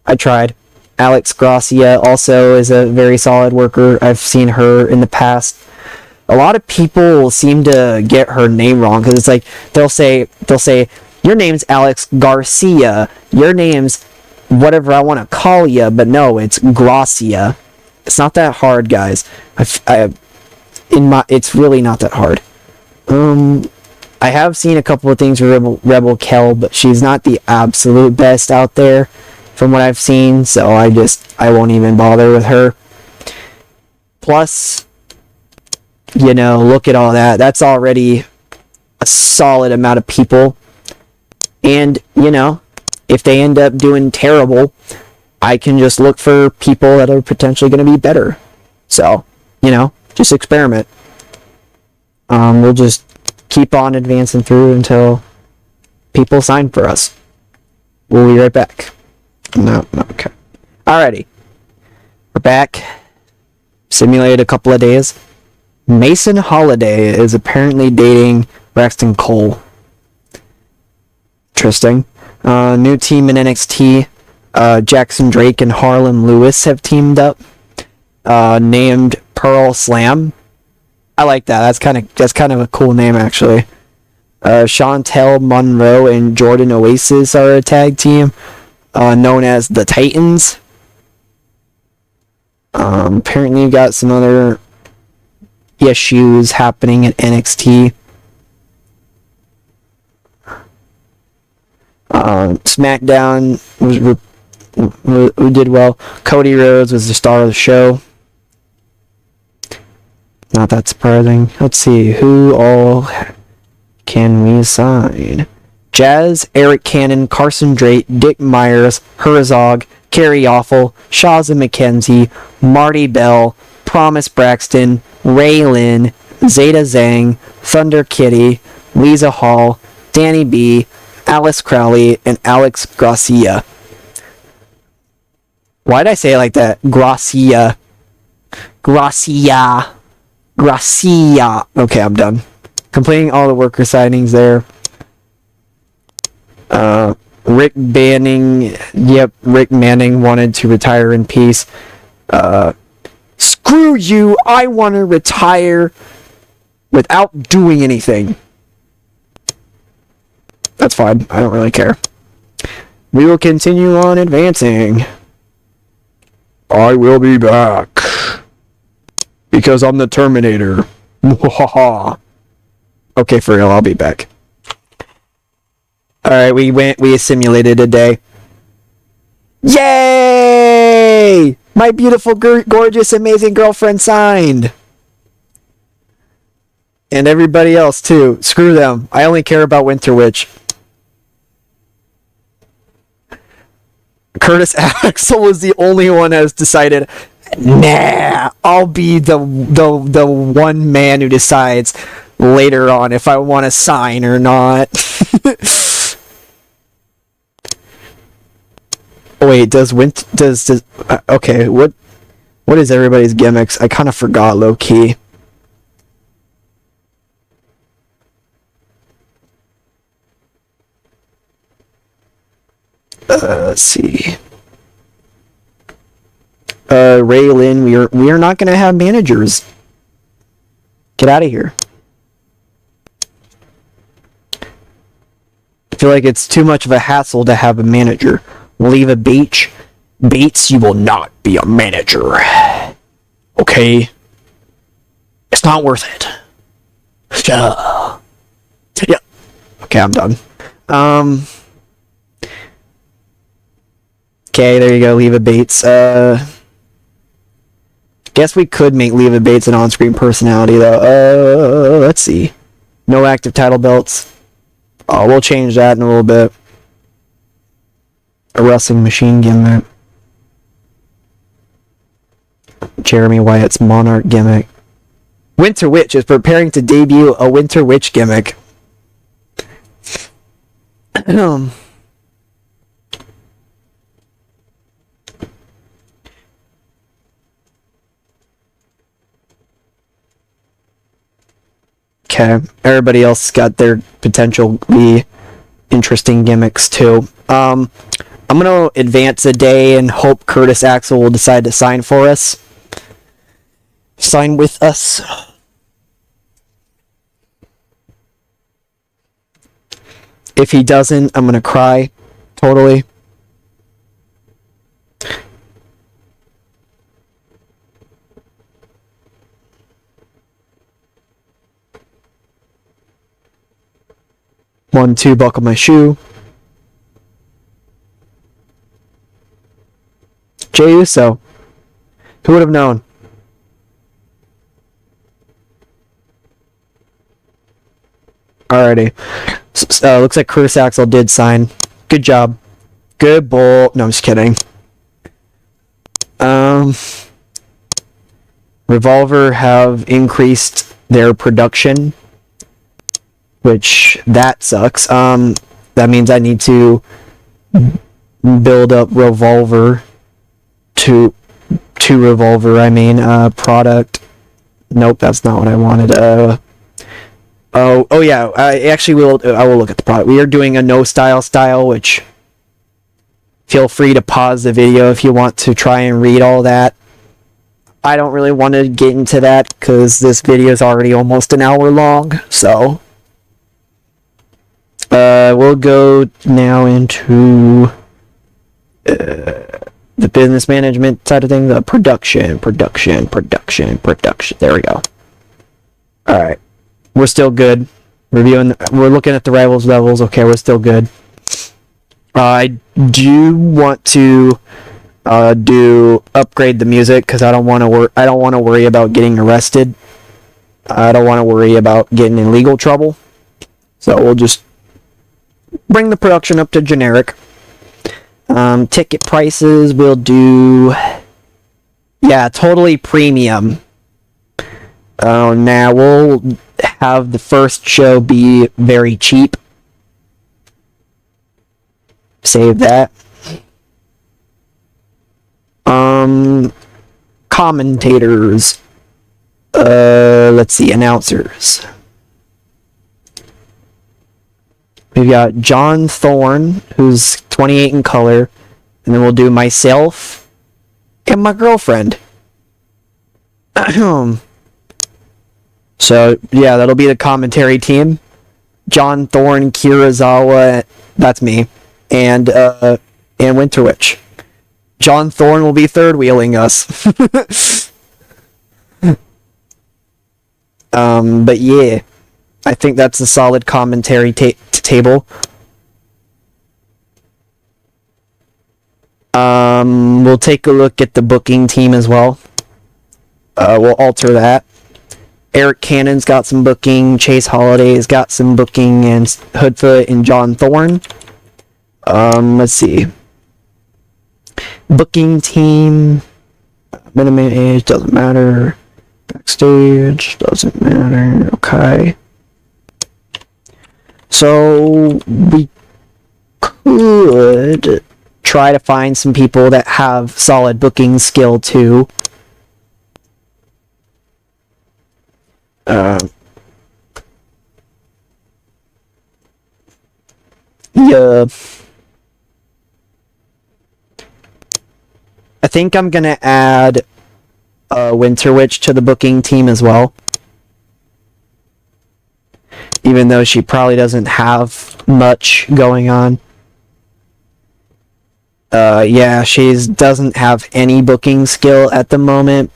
I tried. Alex Gracia also is a very solid worker. I've seen her in the past. A lot of people seem to get her name wrong because it's like they'll say your name's Alex Garcia. Your name's whatever I want to call you, but no, it's Gracia. It's not that hard, guys. It's really not that hard. I have seen a couple of things with Rebel Kell, but she's not the absolute best out there from what I've seen, so I won't even bother with her. Plus, you know, look at all that. That's already a solid amount of people. And, you know, if they end up doing terrible, I can just look for people that are potentially going to be better. So, you know, just experiment. We'll just keep on advancing through until people sign for us. We'll be right back. No, okay. Alrighty. We're back. Simulated a couple of days. Mason Holiday is apparently dating Braxton Cole. Interesting. New team in NXT. Jackson Drake and Harlan Lewis have teamed up. Named Pearl Slam. I like that. That's kind of a cool name actually. Chantel Monroe and Jordan Oasis are a tag team, known as the Titans. Apparently, you got some other issues happening at NXT. SmackDown we did well. Cody Rhodes was the star of the show. Not that surprising. Let's see, who all can we sign? Jazz, Eric Cannon, Carson Drake, Dick Myers, Herzog, Kerry Awful, Shazza McKenzie, Marty Bell, Promise Braxton, Ray Lynn, Zeta Zhang, Thunder Kitty, Lisa Hall, Danny B, Alice Crowley, and Alex Gracia. Why did I say it like that? Gracia. Gracia. Gracia. Okay, I'm done. Completing all the worker signings there. Rick Manning. Yep, Rick Manning wanted to retire in peace. Screw you! I want to retire without doing anything. That's fine. I don't really care. We will continue on advancing. I will be back. Because I'm the Terminator. Okay, for real, I'll be back. Alright, we simulated a day. Yay! My beautiful, gorgeous, amazing girlfriend signed. And everybody else, too. Screw them. I only care about Winter Witch. Curtis Axel was the only one that has decided, nah, I'll be the one man who decides later on if I want to sign or not. Wait, okay, what is everybody's gimmicks? I kind of forgot, low key. Let's see. Raylan, we are not gonna have managers. Get out of here. I feel like it's too much of a hassle to have a manager. Leave a Bates, you will not be a manager. Okay? It's not worth it. Yeah. Okay, I'm done. Okay, there you go, Leva Bates. Guess we could make Leva Bates an on-screen personality, though. Let's see. No active title belts. Oh, we'll change that in a little bit. A wrestling machine gimmick. Jeremy Wyatt's Monarch gimmick. Winter Witch is preparing to debut a Winter Witch gimmick. Okay, everybody else got their potentially interesting gimmicks too. I'm gonna advance a day and hope Curtis Axel will decide to sign for us. Sign with us. If he doesn't, I'm gonna cry. Totally. One, two, buckle my shoe. Jey Uso. Who would have known? Alrighty. Looks like Curtis Axel did sign. Good job. Good bull. No, I'm just kidding. Revolver have increased their production, which that sucks. That means I need to build up Revolver to Revolver. I mean, product. Nope, that's not what I wanted. Oh yeah. I will look at the product. We are doing a no style, which feel free to pause the video if you want to try and read all that. I don't really want to get into that because this video is already almost an hour long. So we'll go now into the business management side of things. The production. There we go. All right. We're still good. We're looking at the rivals levels. Okay, we're still good. I do want to upgrade the music because I don't want to worry about getting arrested. I don't want to worry about getting in legal trouble. So we'll just bring the production up to generic. Ticket prices we'll do. Yeah, totally premium. Now we'll have the first show be very cheap. Save that. Commentators. Let's see, announcers. We've got John Thorne, who's 28 in color, and then we'll do myself and my girlfriend. So, yeah, that'll be the commentary team. John Thorne, Kirazawa, that's me, and Winterwitch. John Thorne will be third wheeling us. But yeah, I think that's a solid commentary table. We'll take a look at the booking team as well. We'll alter that. Eric Cannon's got some booking, Chase Holliday's got some booking, and Hoodfoot and John Thorne. Let's see. Booking team, minimum age, doesn't matter. Backstage, doesn't matter. Okay. So, we could try to find some people that have solid booking skill too. Yeah. I think I'm gonna add Winterwitch to the booking team as well. Even though she probably doesn't have much going on. Yeah, she doesn't have any booking skill at the moment.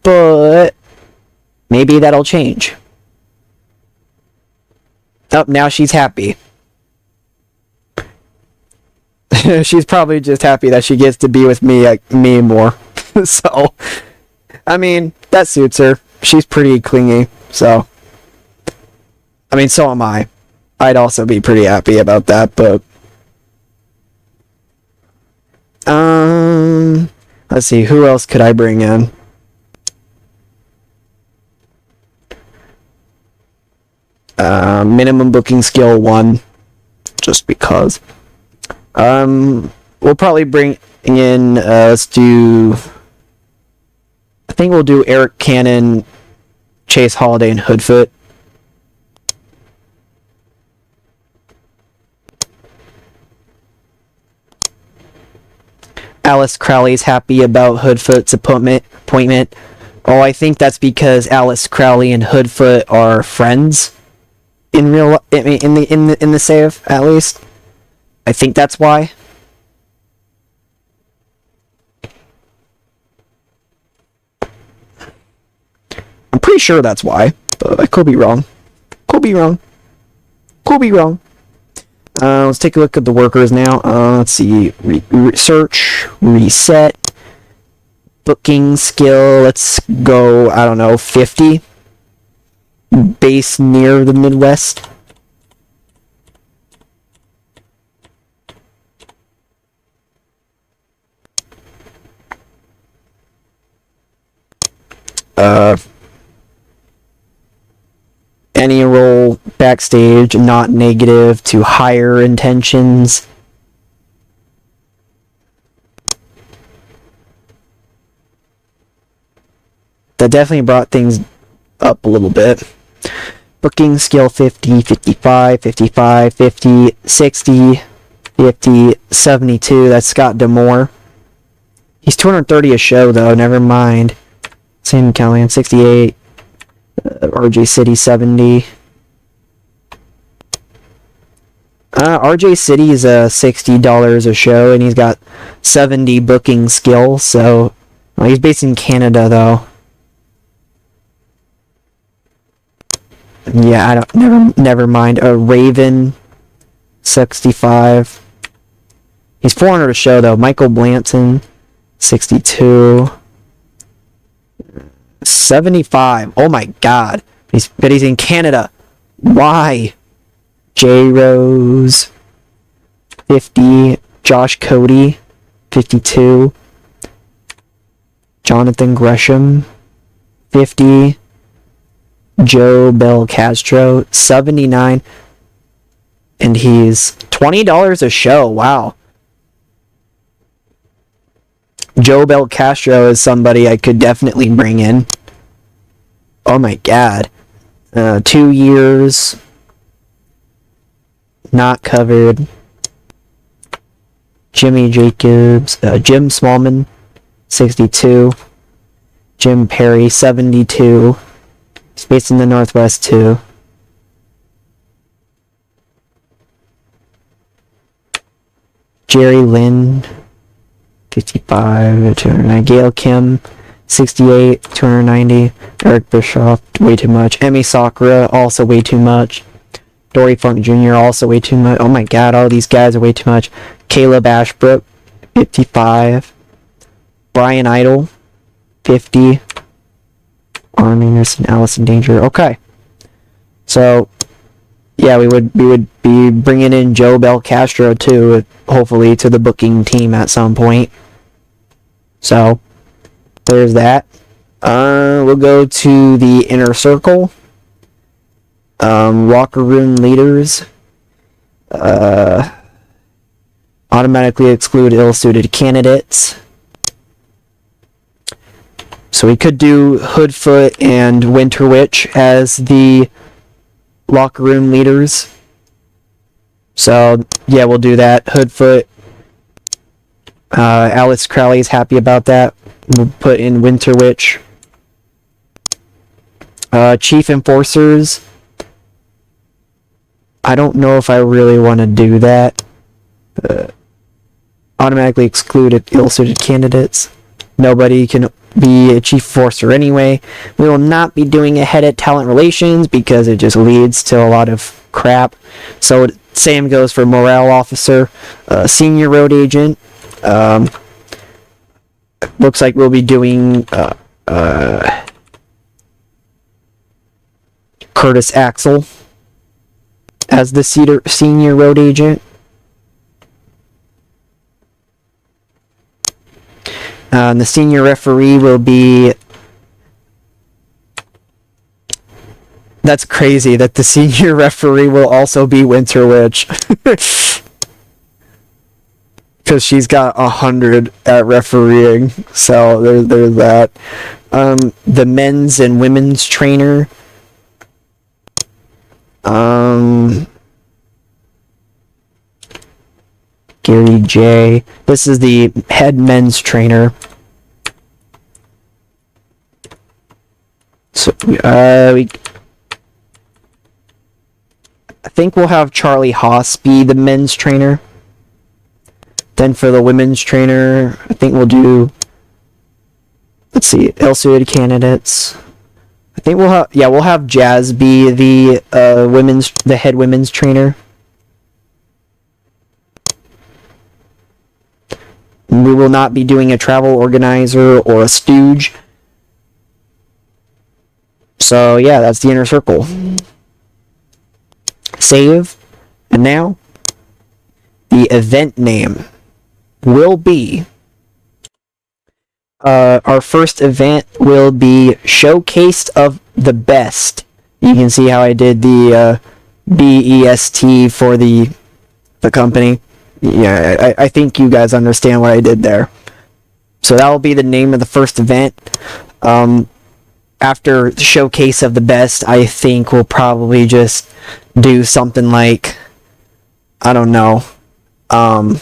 But maybe that'll change. Oh, now she's happy. She's probably just happy that she gets to be with me more. So, I mean, that suits her. She's pretty clingy, so. I mean, so am I. I'd also be pretty happy about that, but. Let's see, who else could I bring in? Minimum booking skill 1, just because. We'll probably bring in, let's do, I think we'll do Eric Cannon, Chase Holiday, and Hoodfoot. Alice Crowley's happy about Hoodfoot's appointment. Oh, I think that's because Alice Crowley and Hoodfoot are friends in real, in the save, at least. I think that's why. I'm pretty sure that's why, but I could be wrong. Could be wrong. Could be wrong. Let's take a look at the workers now. Let's see. Search, reset, booking skill. Let's go, I don't know, 50. Base near the Midwest. Any role backstage, not negative to higher intentions. That definitely brought things up a little bit. Booking skill 50, 55, 55, 50, 60, 50, 72. That's Scott Demore. He's 230 a show though, never mind. Sam Callahan 68. RJ City 70. RJ City is $60 a show, and he's got 70 booking skill. So he's based in Canada, though. Yeah, I don't. Never mind. Raven 65. He's 400 a show though. Michael Blanton 62. 75. Oh my god. But he's in Canada. Why? J Rose 50. Josh Cody 52. Jonathan Gresham 50. Joe Bel Castro, 79, and he's $20 a show. Wow. Joe Bel Castro is somebody I could definitely bring in. Oh my god. 2 years. Not covered. Jimmy Jacobs. Jim Smallman, 62. Jim Perry, 72. He's based in the Northwest too. Jerry Lynn, 55, 209. Gail Kim, 68, 290. Eric Bischoff, way too much. Emi Sakura, also way too much. Dory Funk Jr., also way too much. Oh my god, all these guys are way too much. Caleb Ashbrook, 55. Brian Idle, 50. Arm Anderson, Allison Danger. Okay. So, yeah, we would be bringing in Joe Bel Castro too, hopefully to the booking team at some point. So, there's that. We'll go to the inner circle. Locker room leaders. Automatically exclude ill-suited candidates. So we could do Hoodfoot and Winter Witch as the locker room leaders. So, yeah, we'll do that. Hoodfoot. Alex Crowley's happy about that. We'll put in Winter Witch. Chief Enforcers. I don't know if I really want to do that. Automatically exclude ill-suited candidates. Nobody can be a chief enforcer anyway. We will not be doing a head of talent relations because it just leads to a lot of crap. So same goes for morale officer, senior road agent. Looks like we'll be doing Curtis Axel as the senior road agent. And the senior referee will be... That's crazy that the senior referee will also be Winter Witch. Because she's got 100 at refereeing. So there's that. The men's and women's trainer. Gary J. This is the head men's trainer. So, I think we'll have Charlie Haas be the men's trainer. Then for the women's trainer, I think we'll do... Let's see, ill-suited candidates. I think we'll have Jazz be the head women's trainer. We will not be doing a travel organizer or a stooge. So yeah, that's the inner circle. Save. And now, the event name will be... our first event will be Showcase of the Best. You can see how I did the BEST for the company. Yeah, I think you guys understand what I did there. So that will be the name of the first event. After the Showcase of the Best, I think we'll probably just do something like, I don't know, I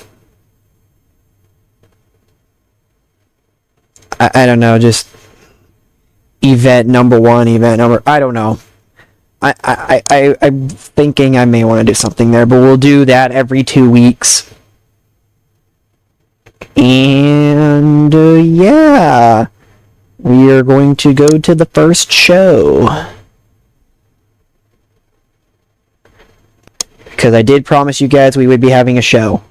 don't know, just event number one, I don't know. I'm thinking I may want to do something there, but we'll do that every 2 weeks. And, yeah. We are going to go to the first show. Because I did promise you guys we would be having a show.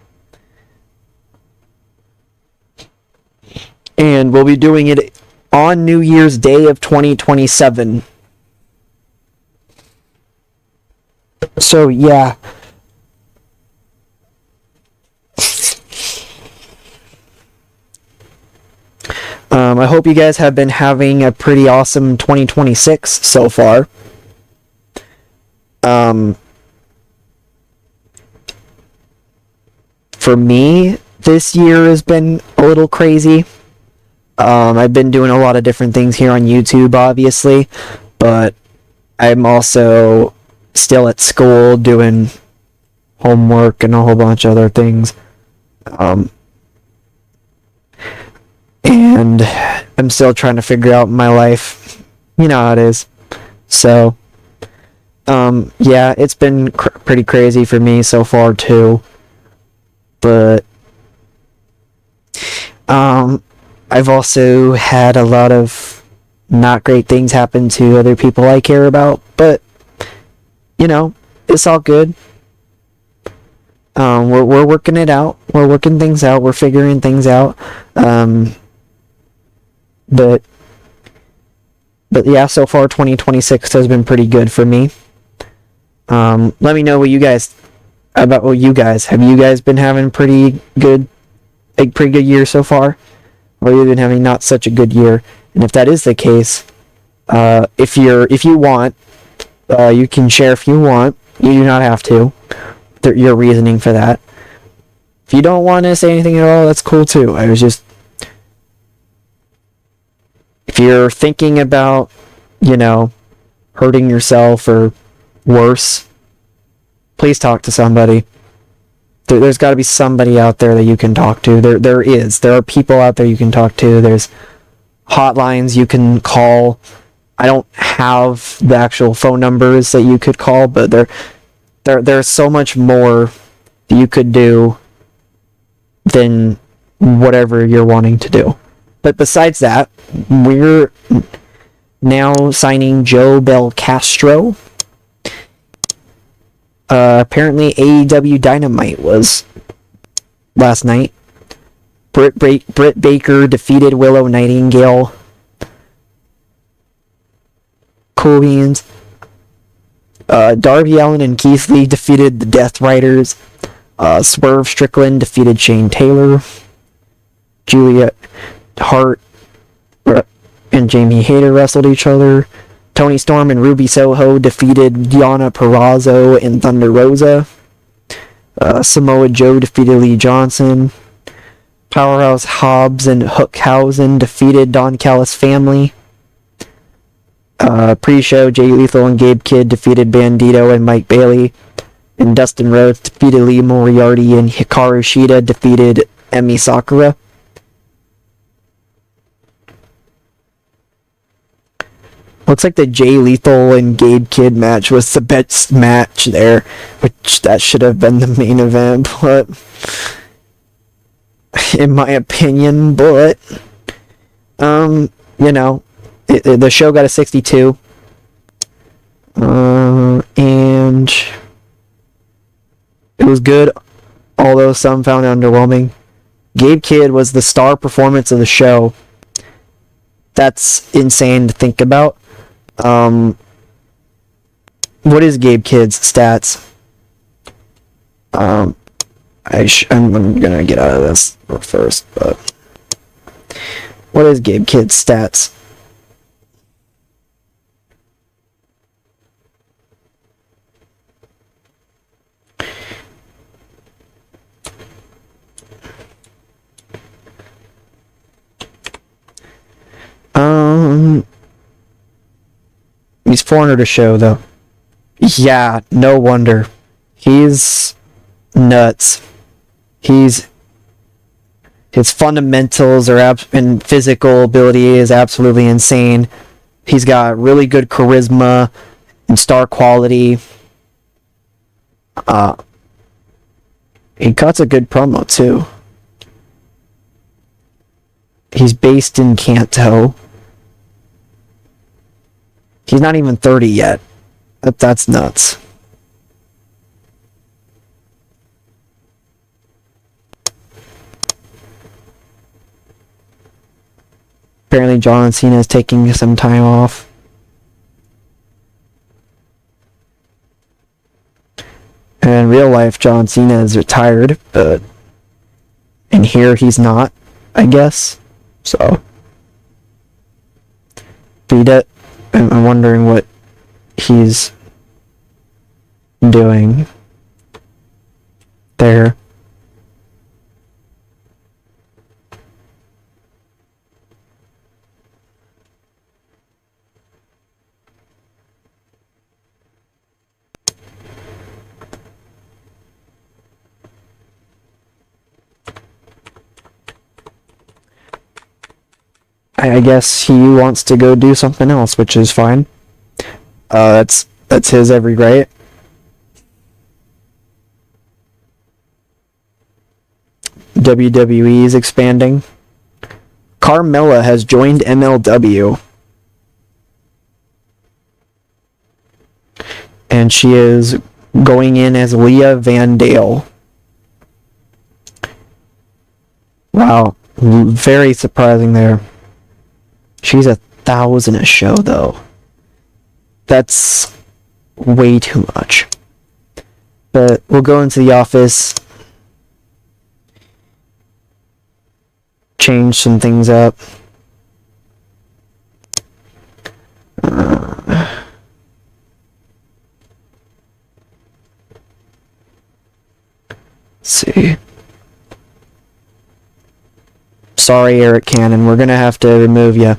And we'll be doing it on New Year's Day of 2027. So, yeah. I hope you guys have been having a pretty awesome 2026 so far. For me, this year has been a little crazy. I've been doing a lot of different things here on YouTube, obviously, but I'm also still at school doing homework and a whole bunch of other things. And I'm still trying to figure out my life. You know how it is. So, yeah, it's been pretty crazy for me so far, too. But, I've also had a lot of not great things happen to other people I care about, but, you know, it's all good. We're working it out. We're working things out. We're figuring things out. But yeah, so far 2026 has been pretty good for me. Let me know what you guys have you guys been having pretty good year so far, or you've been having not such a good year? And if that is the case, if you want, you can share if you want. You do not have to. Your reasoning for that. If you don't want to say anything at all, that's cool too. If you're thinking about, hurting yourself or worse, please talk to somebody. There's got to be somebody out there that you can talk to. There are people out there you can talk to. There's hotlines you can call. I don't have the actual phone numbers that you could call, but there's so much more that you could do than whatever you're wanting to do. But besides that, we're now signing Joe Belcastro. Apparently AEW Dynamite was last night. Britt Baker defeated Willow Nightingale. Cool beans. Darby Allin and Keith Lee defeated the Death Riders. Swerve Strickland defeated Shane Taylor. Julia Hart and Jamie Hayter wrestled each other. Toni Storm and Ruby Soho defeated Deonna Purrazzo and Thunder Rosa. Samoa Joe defeated Lee Johnson. Powerhouse Hobbs and Hookhausen defeated Don Callis Family. Pre-show, Jay Lethal and Gabe Kidd defeated Bandito and Mike Bailey. And Dustin Rhodes defeated Lee Moriarty, and Hikaru Shida defeated Emi Sakura. Looks like the Jay Lethal and Gabe Kidd match was the best match there, which that should have been the main event, but in my opinion, but the show got a 62, and it was good, although some found it underwhelming. Gabe Kidd was the star performance of the show. That's insane to think about. What is Gabe Kidd's stats? I'm gonna get out of this first, but what is Gabe Kidd's stats? He's 400 a show, though. Yeah, no wonder. He's nuts. His fundamentals and physical ability is absolutely insane. He's got really good charisma and star quality. He cuts a good promo, too. He's based in Kanto. He's not even 30 yet. That's nuts. Apparently John Cena is taking some time off. And in real life, John Cena is retired, but in here he's not, I guess. So, I'm wondering what he's doing there. I guess he wants to go do something else, which is fine. That's his every right. WWE is expanding. Carmella has joined MLW. And she is going in as Leah Vandale. Wow, very surprising there. She's 1,000 a show, though. That's way too much. But we'll go into the office, change some things up. Let's see. Sorry, Eric Cannon, we're gonna have to remove you.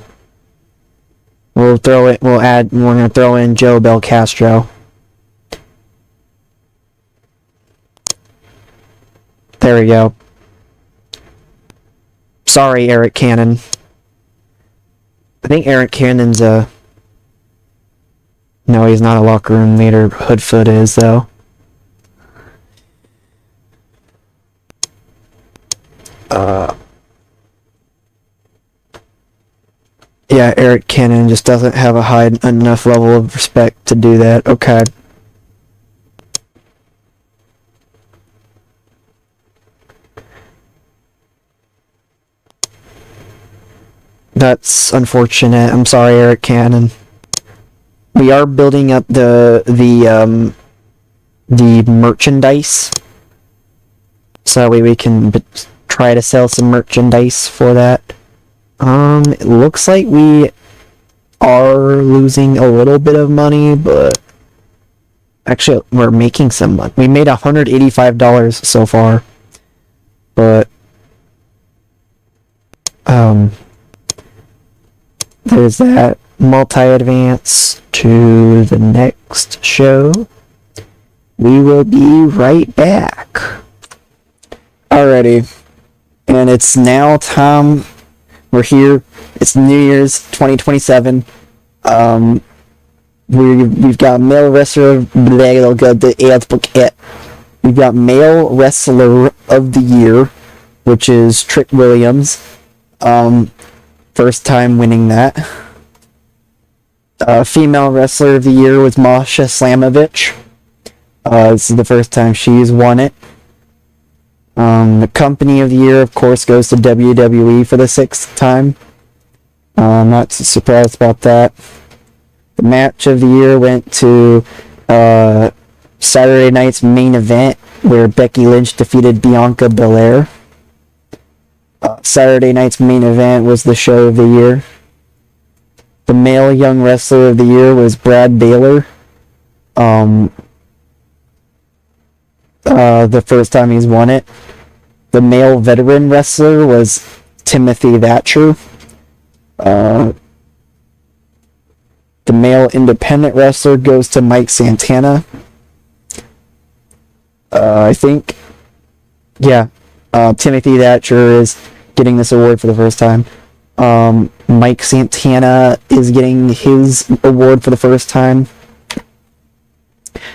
We're gonna throw in Joe Belcastro. There we go. Sorry, Eric Cannon. I think Eric Cannon's no, he's not a locker room leader. Hoodfoot is, though. Yeah, Eric Cannon just doesn't have a high enough level of respect to do that. Okay. That's unfortunate. I'm sorry, Eric Cannon. We are building up the merchandise, so that way we can try to sell some merchandise for that. It looks like we are losing a little bit of money, but actually we're making some money. We made $185 so far, but there's that. Multi-advance to the next show. We will be right back. Alrighty, and it's now time. We're here. It's New Year's 2027. We've got male wrestler. We've got male wrestler of the year, which is Trick Williams. First time winning that. Female wrestler of the year was Masha Slamovich. This is the first time she's won it. The company of the year, of course, goes to WWE for the 6th time. I'm not surprised about that. The match of the year went to Saturday night's main event, where Becky Lynch defeated Bianca Belair. Saturday night's main event was the show of the year. The male young wrestler of the year was Brad Baylor. The first time he's won it. The male veteran wrestler was Timothy Thatcher. The male independent wrestler goes to Mike Santana. I think, yeah, Timothy Thatcher is getting this award for the first time. Mike Santana is getting his award for the first time.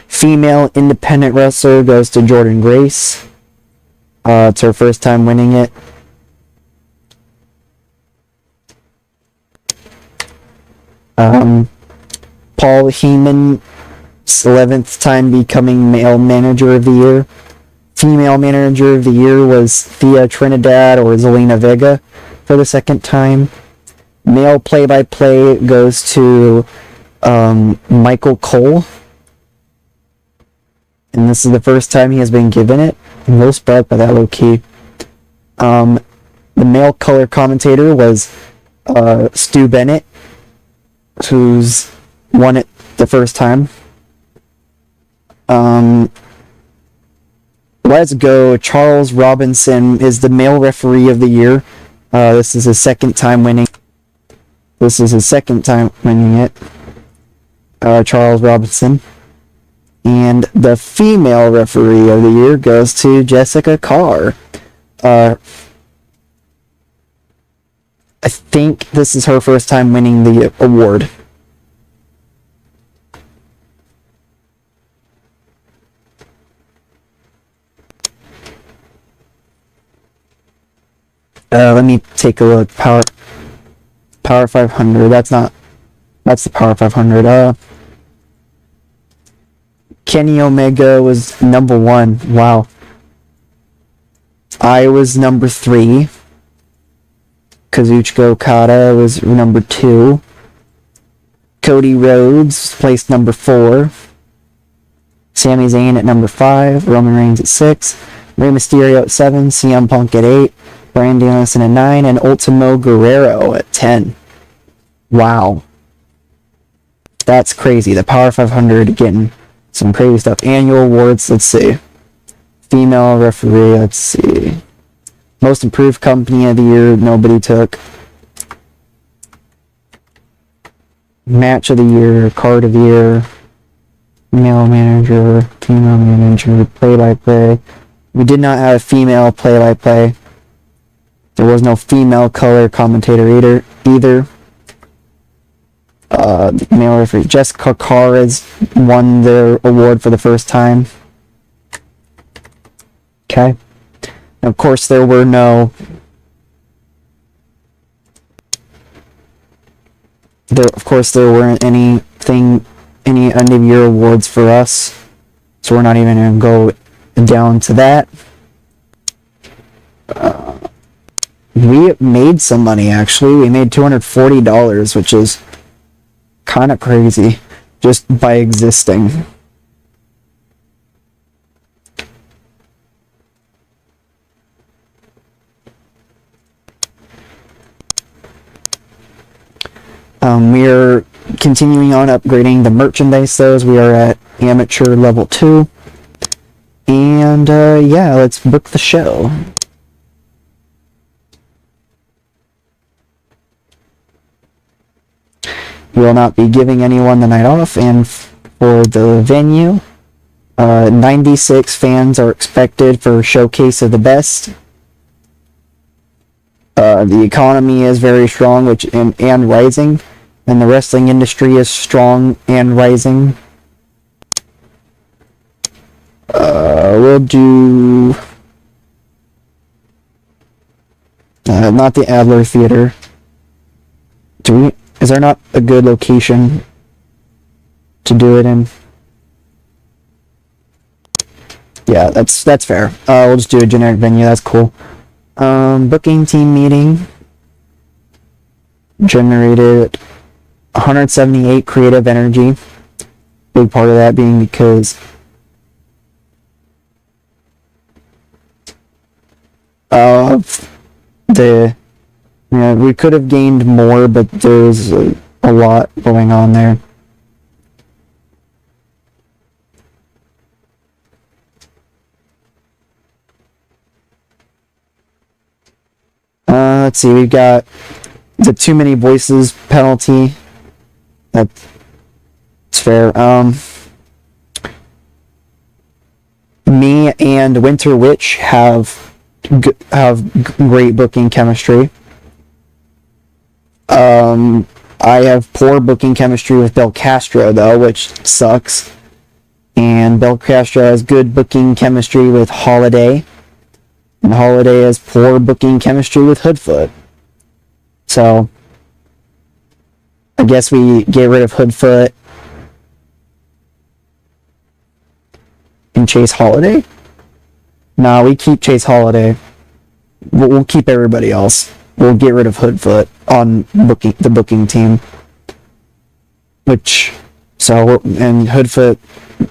Female independent wrestler goes to Jordan Grace. It's her first time winning it. Paul Heyman, 11th time becoming male manager of the year. Female manager of the year was Thea Trinidad or Zelina Vega for the 2nd time. Male play-by-play goes to Michael Cole. And this is the first time he has been given it. I'm a little surprised by that, low-key. The male color commentator was Stu Bennett, who's won it the first time. Let's go. Charles Robinson is the male referee of the year. This is his second time winning. It. Charles Robinson. And the female referee of the year goes to Jessica Carr. I think this is her first time winning the award. Let me take a look. Power 500. That's the Power 500. Kenny Omega was number 1. Wow. I was number 3. Kazuchika Okada was number 2. Cody Rhodes placed number 4. Sami Zayn at number 5. Roman Reigns at 6. Rey Mysterio at 7. CM Punk at 8. Bryan Danielson at 9. And Ultimo Guerrero at 10. Wow. That's crazy. The Power 500 getting some crazy stuff. Annual awards, let's see. Female referee, let's see. Most improved company of the year, nobody took. Match of the year, card of the year. Male manager, female manager, play-by-play. We did not have a female play-by-play. There was no female color commentator either. Male referee Jessica Carr has won the award for the first time. Okay. And of course, there were no. There weren't any end of year awards for us, so we're not even gonna go down to that. We made some money actually. We made $240, which is kind of crazy just by existing. We're continuing on upgrading the merchandise, though. We are at amateur level 2. And yeah, let's book the show. We will not be giving anyone the night off, and for the venue, 96 fans are expected for Showcase of the Best. The economy is very strong, and rising, and the wrestling industry is strong and rising. We'll do not the Adler Theater. Is there not a good location to do it in? Yeah, that's fair. We'll just do a generic venue. That's cool. Booking team meeting generated 178 creative energy. Big part of that being because of we could have gained more, but there's a lot going on there. Let's see, we've got the too many voices penalty. That's fair. Me and Winter Witch have great booking chemistry. I have poor booking chemistry with Bel Castro, though, which sucks. And Bel Castro has good booking chemistry with Holiday. And Holiday has poor booking chemistry with Hoodfoot. So, I guess we get rid of Hoodfoot and Chase Holiday? Nah, we keep Chase Holiday. We'll keep everybody else. We'll get rid of Hoodfoot on the booking team. And Hoodfoot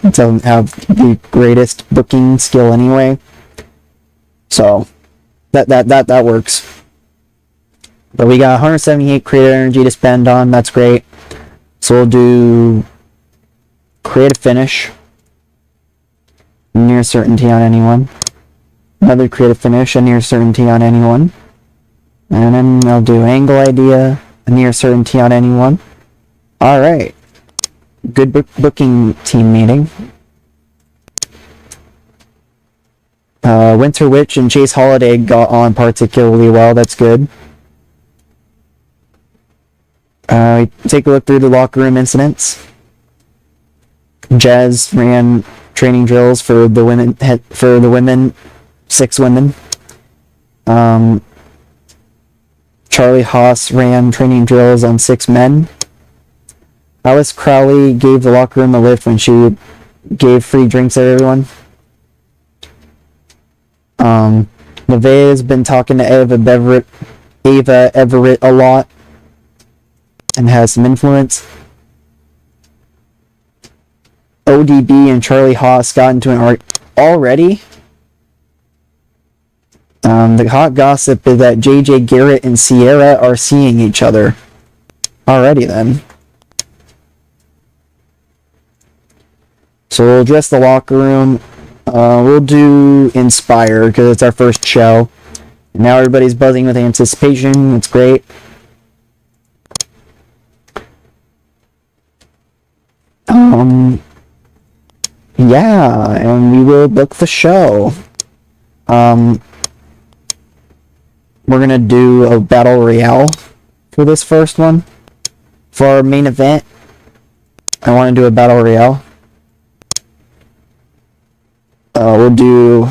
doesn't have the greatest booking skill anyway. So that works. But we got 178 creative energy to spend on. That's great. So we'll do creative finish. near certainty on anyone. Another creative finish, a near certainty on anyone. And then I'll do angle idea, a near certainty on anyone. Alright. Good booking team meeting. Winter Witch and Chase Holiday got on particularly well, that's good. Take a look through the locker room incidents. Jazz ran training drills for the women, 6 women. Charlie Haas ran training drills on 6 men. Alice Crowley gave the locker room a lift when she gave free drinks to everyone. Nevaeh has been talking to Ava Everett a lot and has some influence. ODB and Charlie Haas got into an argument already. The hot gossip is that JJ Garrett and Sierra are seeing each other. Already then. So we'll address the locker room. We'll do Inspire because it's our first show. Now everybody's buzzing with anticipation. It's great. Yeah, and we will book the show. We're gonna do a battle royale for this first one. For our main event, I want to do a battle royale. We'll do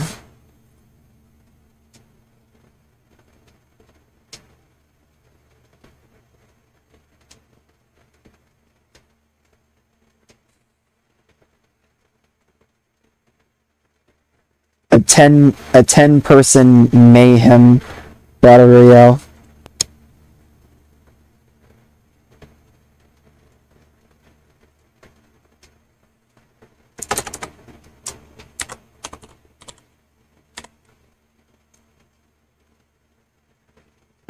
a 10 person mayhem battle royale.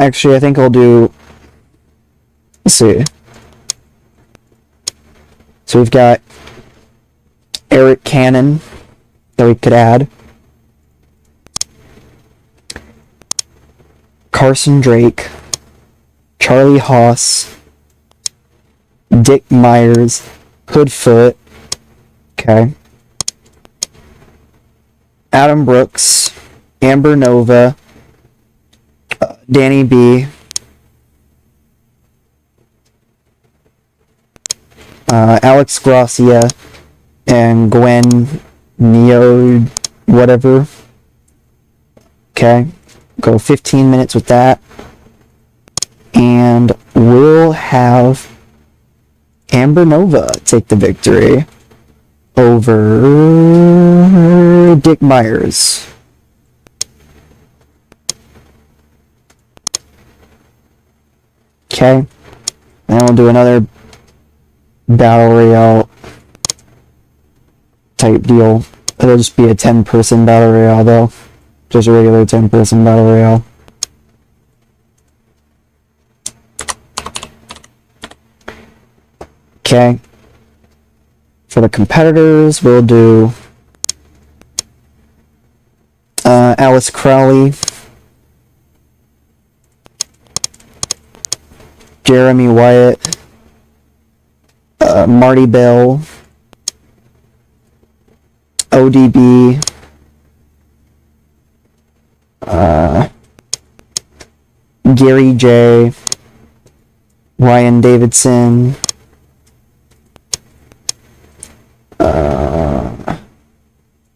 Actually, I think I'll do... Let's see. So we've got Eric Cannon that we could add. Carson Drake. Charlie Haas. Dick Myers. Hoodfoot. Okay. Adam Brooks. Amber Nova. Danny B. Alex Gracia and Gwen Neo whatever. Okay. Go 15 minutes with that. And we'll have Amber Nova take the victory over Dick Myers. Okay, and we'll do another battle royale type deal. It'll just be a 10-person battle royale though. Just a regular 10-person battle royale. Okay. For the competitors, we'll do Alice Crowley, Jeremy Wyatt, Marty Bell, ODB, Gary J, Ryan Davidson,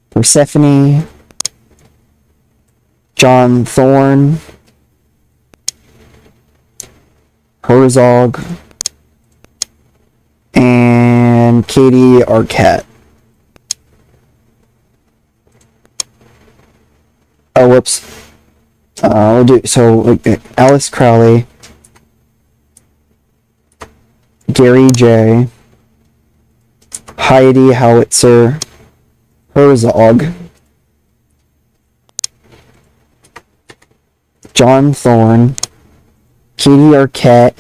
Persephone, John Thorne, Herzog, and Katie Arquette. Oh, whoops. We'll do so. Alice Crowley, Gary J, Heidi Howitzer, Herzog, John Thorne, Katie Arquette,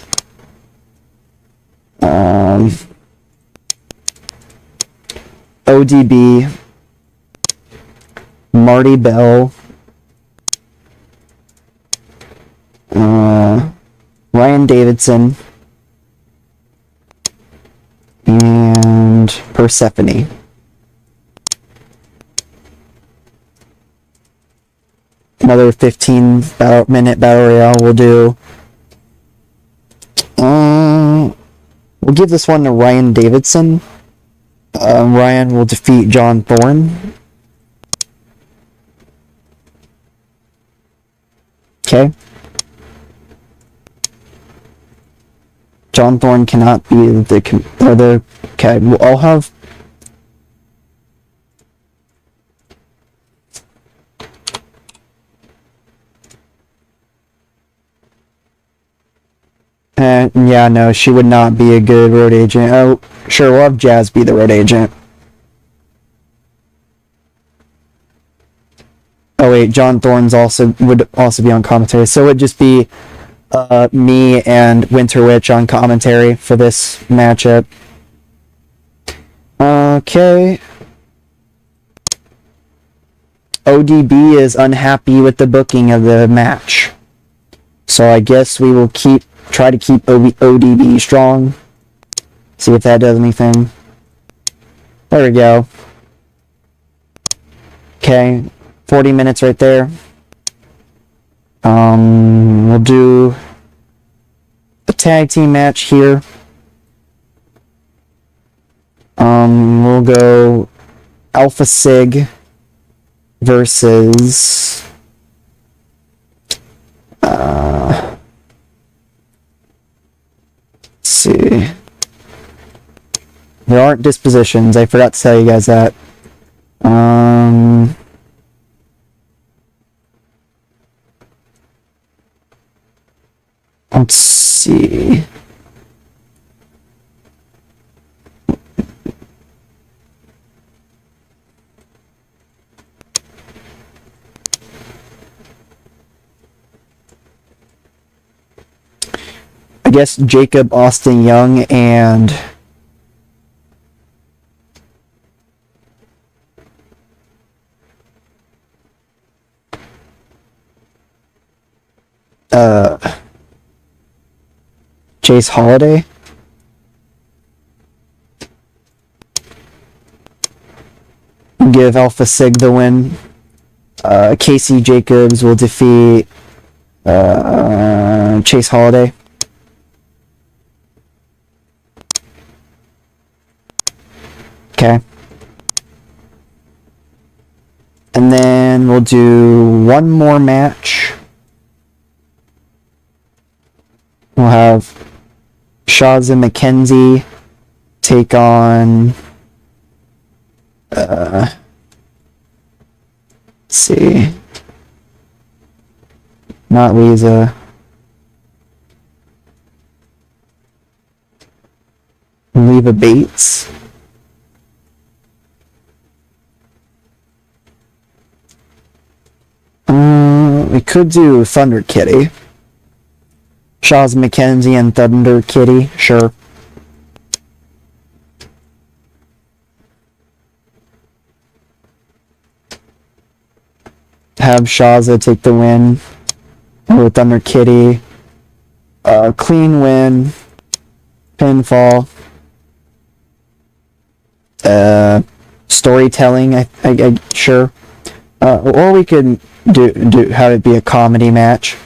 ODB, Marty Bell, Ryan Davidson, and Persephone. Another 15-minute battle royale we'll do. We'll give this one to Ryan Davidson. Ryan will defeat John Thorne. Okay. John Thorne cannot be the other. Okay, we'll all have. Yeah, no, she would not be a good road agent. Oh, sure, we'll have Jazz be the road agent. Oh wait, John Thorne's would also be on commentary, so it would just be me and Winter Witch on commentary for this matchup. Okay. ODB is unhappy with the booking of the match, so I guess we will try to keep ODB strong. See if that does anything. There we go. Okay, 40 minutes right there. We'll do a tag team match here. We'll go Alpha Sig versus let's see. There aren't dispositions. I forgot to tell you guys that. Let's see. I guess Jacob Austin Young and Chase Holiday. Give Alpha Sig the win. Casey Jacobs will defeat Chase Holiday. Okay. And then we'll do one more match. We'll have Shazza McKenzie take on let's see. Not Lisa. Leva Bates. We could do Thunder Kitty. Shaz McKenzie and Thunder Kitty, sure. Have Shazza take the win with Thunder Kitty. Clean win. Pinfall. Storytelling, I sure. Or we could do have it be a comedy match.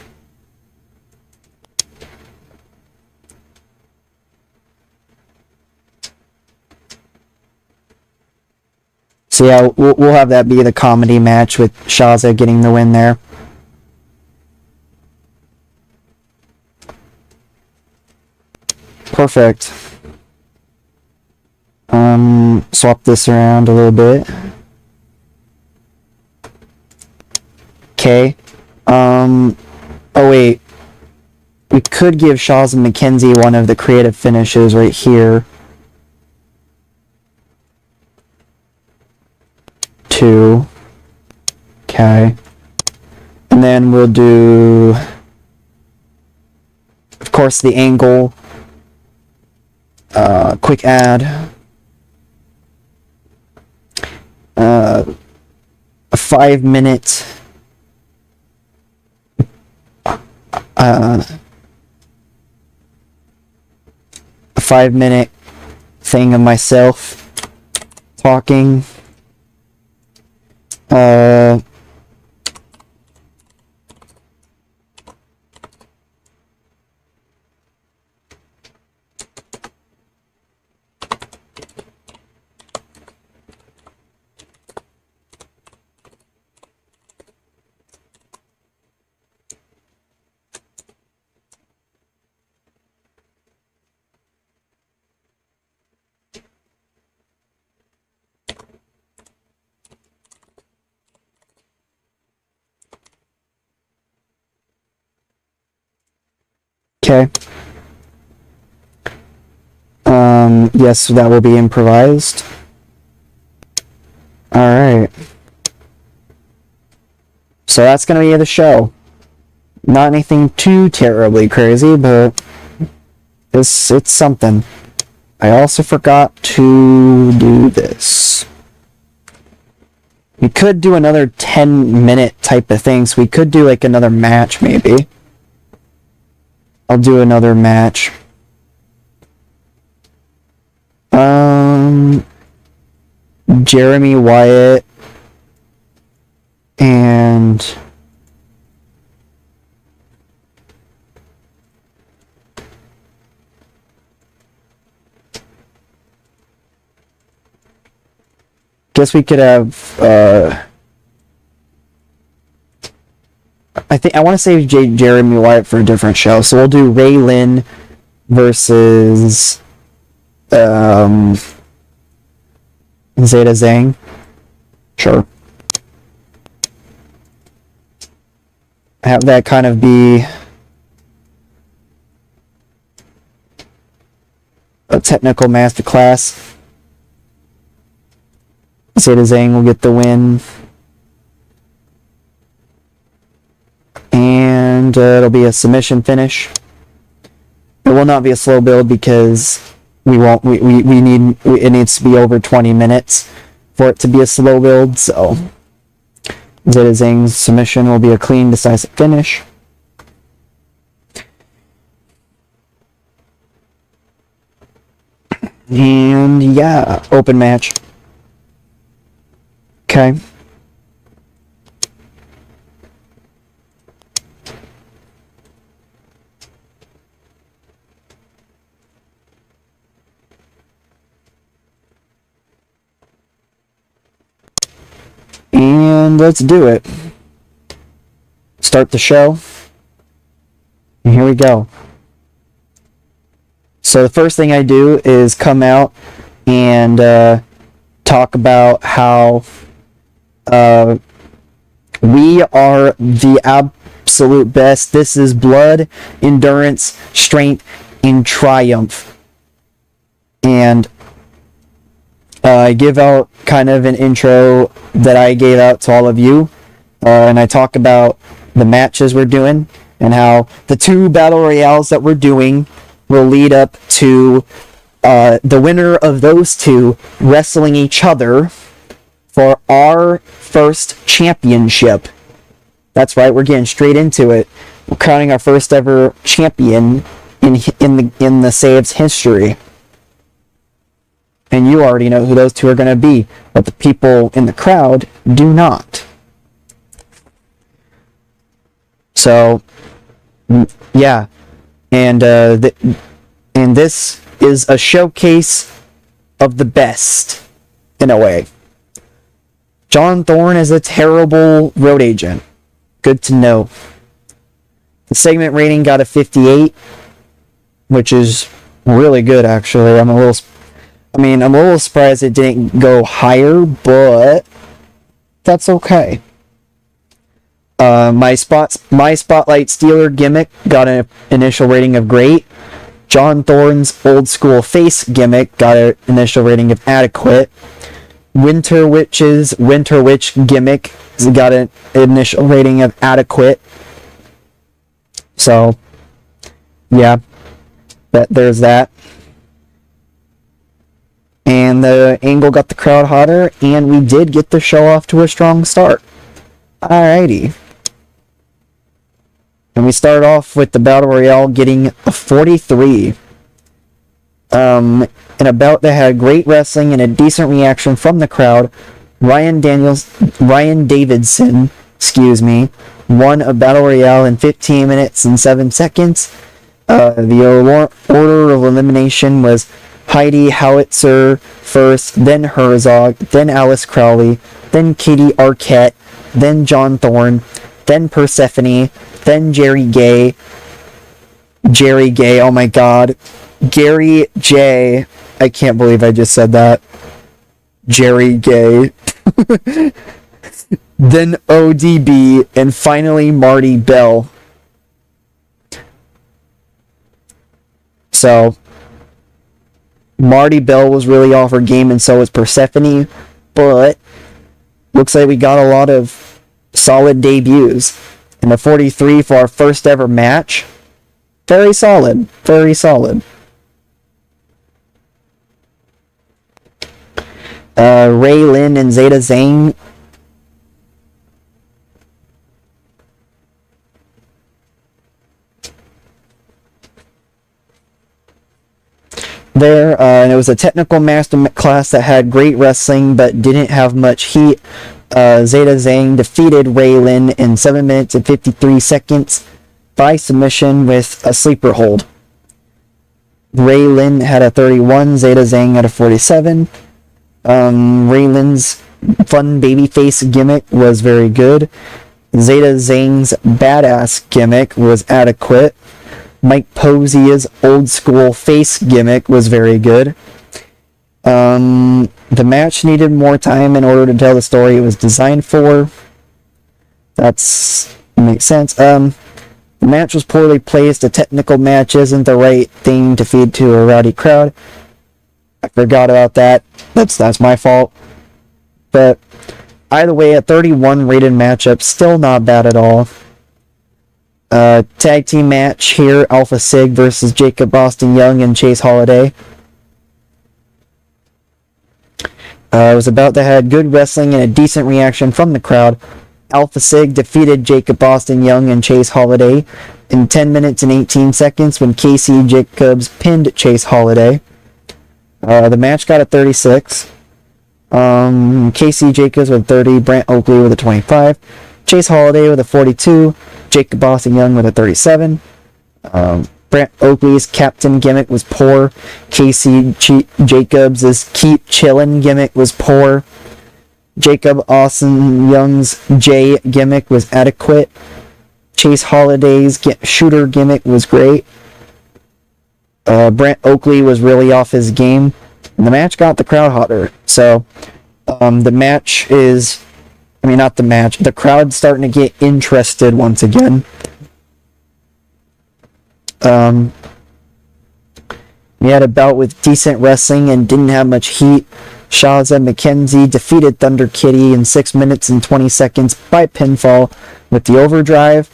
So yeah, we'll have that be the comedy match with Shazza getting the win there. Perfect. Swap this around a little bit. Okay. Oh wait. We could give Shazza McKenzie one of the creative finishes right here. 2. Okay. And then we'll do, of course, the angle. Quick add. 5-minute a 5-minute thing of myself talking. Okay. Yes, that will be improvised. Alright. So that's gonna be the show. Not anything too terribly crazy, but it's something. I also forgot to do this. We could do another 10-minute type of thing, so we could do like another match maybe. I'll do another match. Jeremy Wyatt and guess we could have I want to save Jeremy Wyatt for a different show, so we'll do Ray Lynn versus Zeta Zhang. Sure. Have that kind of be a technical masterclass. Zeta Zhang will get the win. And it'll be a submission finish. It will not be a slow build because it needs to be over 20 minutes for it to be a slow build, so Zeta Zhang's submission will be a clean, decisive finish. And yeah, open match. Okay. And let's do it. Start the show. And here we go. So the first thing I do is come out and talk about how we are the absolute best. This is blood, endurance, strength, and triumph. And I give out kind of an intro that I gave out to all of you. And I talk about the matches we're doing and how the 2 battle royales that we're doing will lead up to the winner of those 2 wrestling each other for our first championship. That's right, we're getting straight into it. We're crowning our first ever champion in the Saves history. And you already know who those 2 are going to be, but the people in the crowd do not. So, yeah. And this is a showcase of the best, in a way. John Thorne is a terrible road agent. Good to know. The segment rating got a 58, which is really good, actually. I'm a little surprised it didn't go higher, but that's okay. My Spotlight Stealer gimmick got an initial rating of great. John Thorne's Old School Face gimmick got an initial rating of adequate. Winter Witch's Winter Witch gimmick got an initial rating of adequate. So, yeah, there's that. And the angle got the crowd hotter, and we did get the show off to a strong start. Alrighty. And we start off with the Battle Royale getting a 43. In a bout that had great wrestling and a decent reaction from the crowd, Ryan Davidson, won a Battle Royale in 15 minutes and 7 seconds. The order of elimination was Heidi Howitzer first, then Herzog, then Alice Crowley, then Katie Arquette, then John Thorne, then Persephone, then Jerry Gay, oh my god, Gary J. I can't believe I just said that. Jerry Gay. Then ODB, and finally Marty Bell. So, Marty Bell was really off her game, and so was Persephone, but looks like we got a lot of solid debuts. And the 43 for our first ever match. Very solid. Very solid. Ray Lynn and Zeta Zane. And it was a technical master class that had great wrestling but didn't have much heat. Zeta Zhang defeated Ray Lynn in 7 minutes and 53 seconds by submission with a sleeper hold. Ray Lynn had a 31, Zeta Zhang had a 47. Ray Lynn's fun babyface gimmick was very good. Zeta Zhang's badass gimmick was adequate. Mike Posey's old school face gimmick was very good. The match needed more time in order to tell the story it was designed for. Makes sense. The match was poorly placed. A technical match isn't the right thing to feed to a rowdy crowd. I forgot about that. That's my fault. But either way, a 31 rated matchup, still not bad at all. Tag team match here, Alpha Sig versus Jacob Austin Young and Chase Holiday. It was about that had good wrestling and a decent reaction from the crowd. Alpha Sig defeated Jacob Austin Young and Chase Holiday in 10 minutes and 18 seconds when Casey Jacobs pinned Chase Holiday. The match got a 36. Casey Jacobs with 30, Brant Oakley with a 25, Chase Holiday with a 42, Jacob Austin Young with a 37. Brant Oakley's captain gimmick was poor. Casey Jacobs' keep chillin' gimmick was poor. Jacob Austin Young's J gimmick was adequate. Chase Holiday's shooter gimmick was great. Brant Oakley was really off his game. And the match got the crowd hotter. So, the crowd's starting to get interested once again. We had a bout with decent wrestling and didn't have much heat. Shazza McKenzie defeated Thunder Kitty in 6 minutes and 20 seconds by pinfall with the overdrive.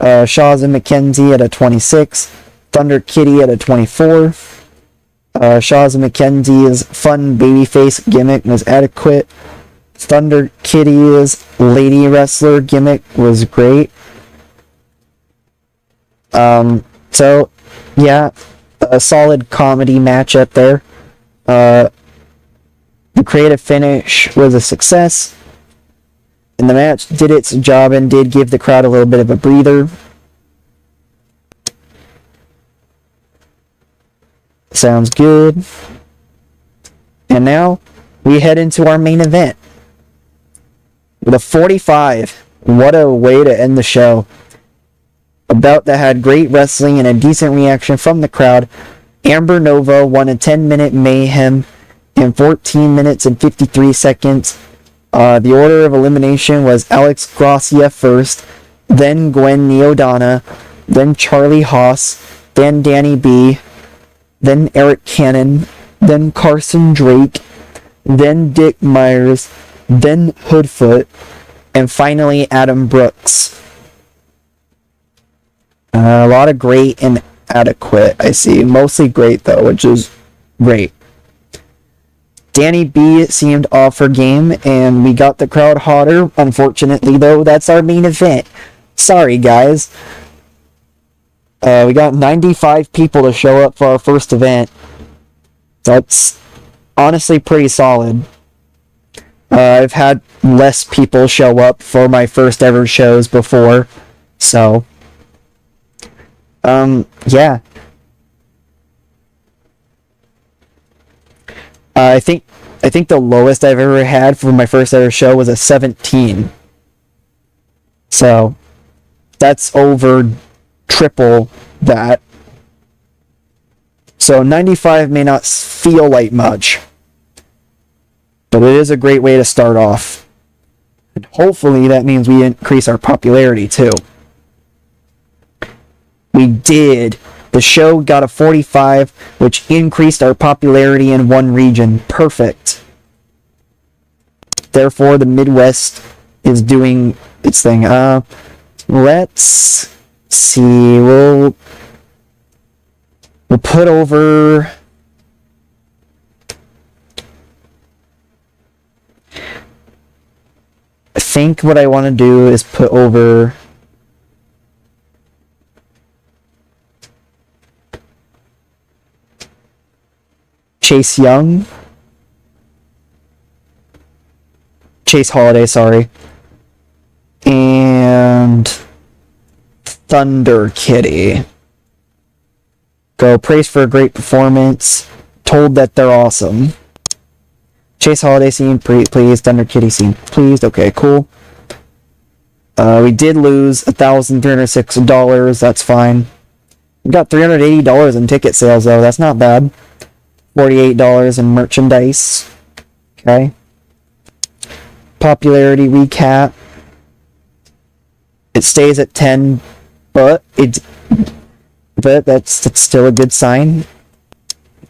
Shazza McKenzie at a 26, Thunder Kitty at a 24. Shazza McKenzie's fun babyface gimmick was adequate. Thunder Kitty's lady wrestler gimmick was great. So, yeah, a solid comedy matchup there. The creative finish was a success, and the match did its job and did give the crowd a little bit of a breather. Sounds good. And now, we head into our main event. With a 45. What a way to end the show. A bout that had great wrestling and a decent reaction from the crowd. Amber Nova won a 10-minute mayhem in 14 minutes and 53 seconds. The order of elimination was Alex Gracia first, then Gwen Neodana, then Charlie Haas, then Danny B, then Eric Cannon, then Carson Drake, then Dick Myers, then Hoodfoot, and finally Adam Brooks. A lot of great and adequate, I see. Mostly great, though, which is great. Danny B seemed off her game, and we got the crowd hotter. Unfortunately, though, that's our main event. Sorry, guys. We got 95 people to show up for our first event. That's honestly pretty solid. I've had less people show up for my first ever shows before, so yeah. I think the lowest I've ever had for my first ever show was a 17. So that's over triple that. So 95 may not feel like much, but it is a great way to start off. And hopefully that means we increase our popularity too. We did. The show got a 45, which increased our popularity in one region. Perfect. Therefore, the Midwest is doing its thing. Let's see. We'll put over... I think what I want to do is put over... Chase Holiday, sorry. And Thunder Kitty. Go praise for a great performance. Told that they're awesome. Chase Holiday scene, please. Thunder Kitty scene, please. Okay, cool. We did lose $1,306. That's fine. We got $380 in ticket sales, though. That's not bad. $48 in merchandise. Okay. Popularity recap. It stays at 10, but that's still a good sign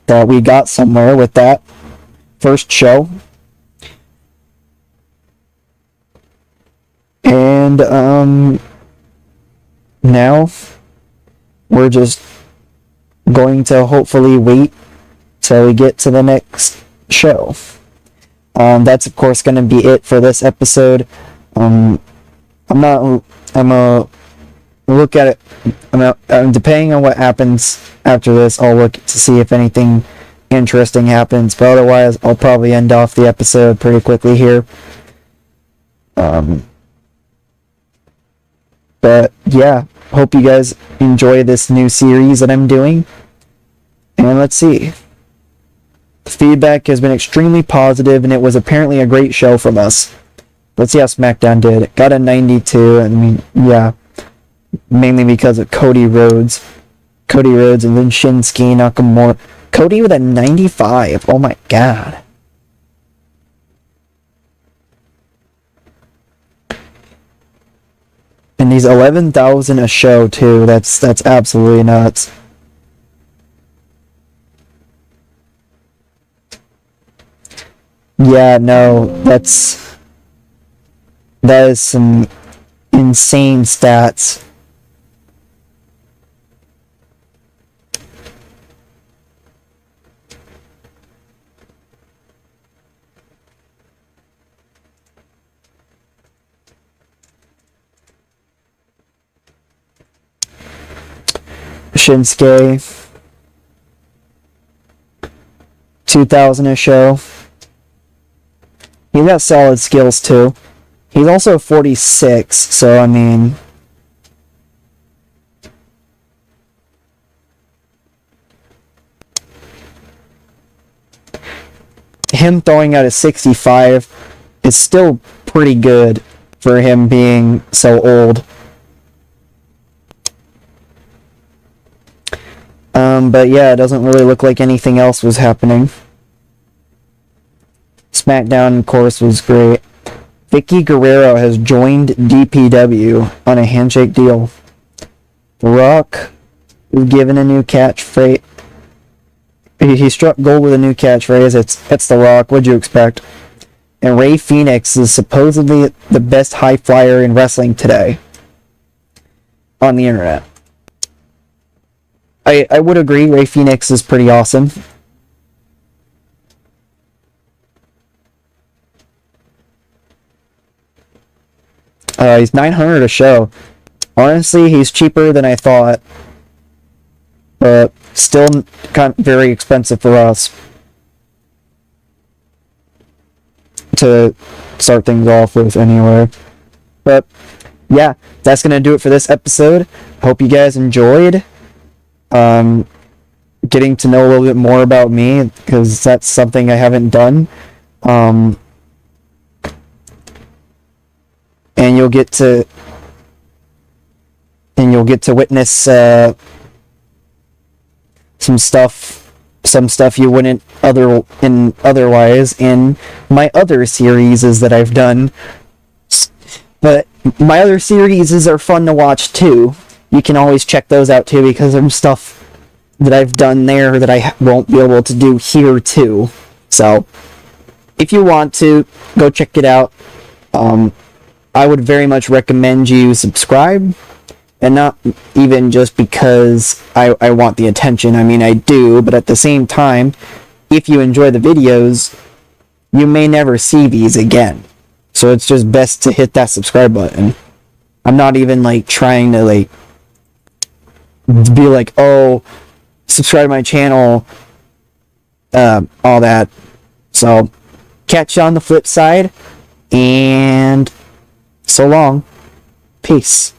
that we got somewhere with that first show. And now we're just going to hopefully wait till we get to the next show. That's of course going to be it for this episode. I'm gonna look at it. Depending on what happens after this, I'll look to see if anything interesting happens. But otherwise, I'll probably end off the episode pretty quickly here. But yeah, hope you guys enjoy this new series that I'm doing. And let's see. The feedback has been extremely positive, and it was apparently a great show from us. Let's see how SmackDown did. It got a 92. I mean, yeah. Mainly because of Cody Rhodes. And then Shinsuke Nakamura. Cody with a 95. Oh my god. And he's 11,000 a show too. That's absolutely nuts. Yeah, no, that is some insane stats. Shinsuke, 2,000 a show. He's got solid skills too. He's also 46, so I mean... him throwing out a 65 is still pretty good for him being so old. But yeah, it doesn't really look like anything else was happening. SmackDown, of course, was great. Vicky Guerrero has joined DPW on a handshake deal. The Rock was given a new catchphrase. He struck gold with a new catchphrase. It's The Rock. What'd you expect? And Rey Fenix is supposedly the best high flyer in wrestling today on the internet. I would agree. Rey Fenix is pretty awesome. He's $900 a show. Honestly, he's cheaper than I thought, but still kind of very expensive for us to start things off with anyway. But yeah, that's gonna do it for this episode. Hope you guys enjoyed getting to know a little bit more about me, because that's something I haven't done. And you'll get to witness some stuff you wouldn't otherwise in my other series that I've done. But my other series are fun to watch too. You can always check those out too, because there's stuff that I've done there that I won't be able to do here too. So if you want to, go check it out. I would very much recommend you subscribe, and not even just because I want the attention. I mean, I do, but at the same time, if you enjoy the videos, you may never see these again. So it's just best to hit that subscribe button. I'm not even like trying to like be like, oh, subscribe to my channel, all that. So catch you on the flip side, and so long. Peace.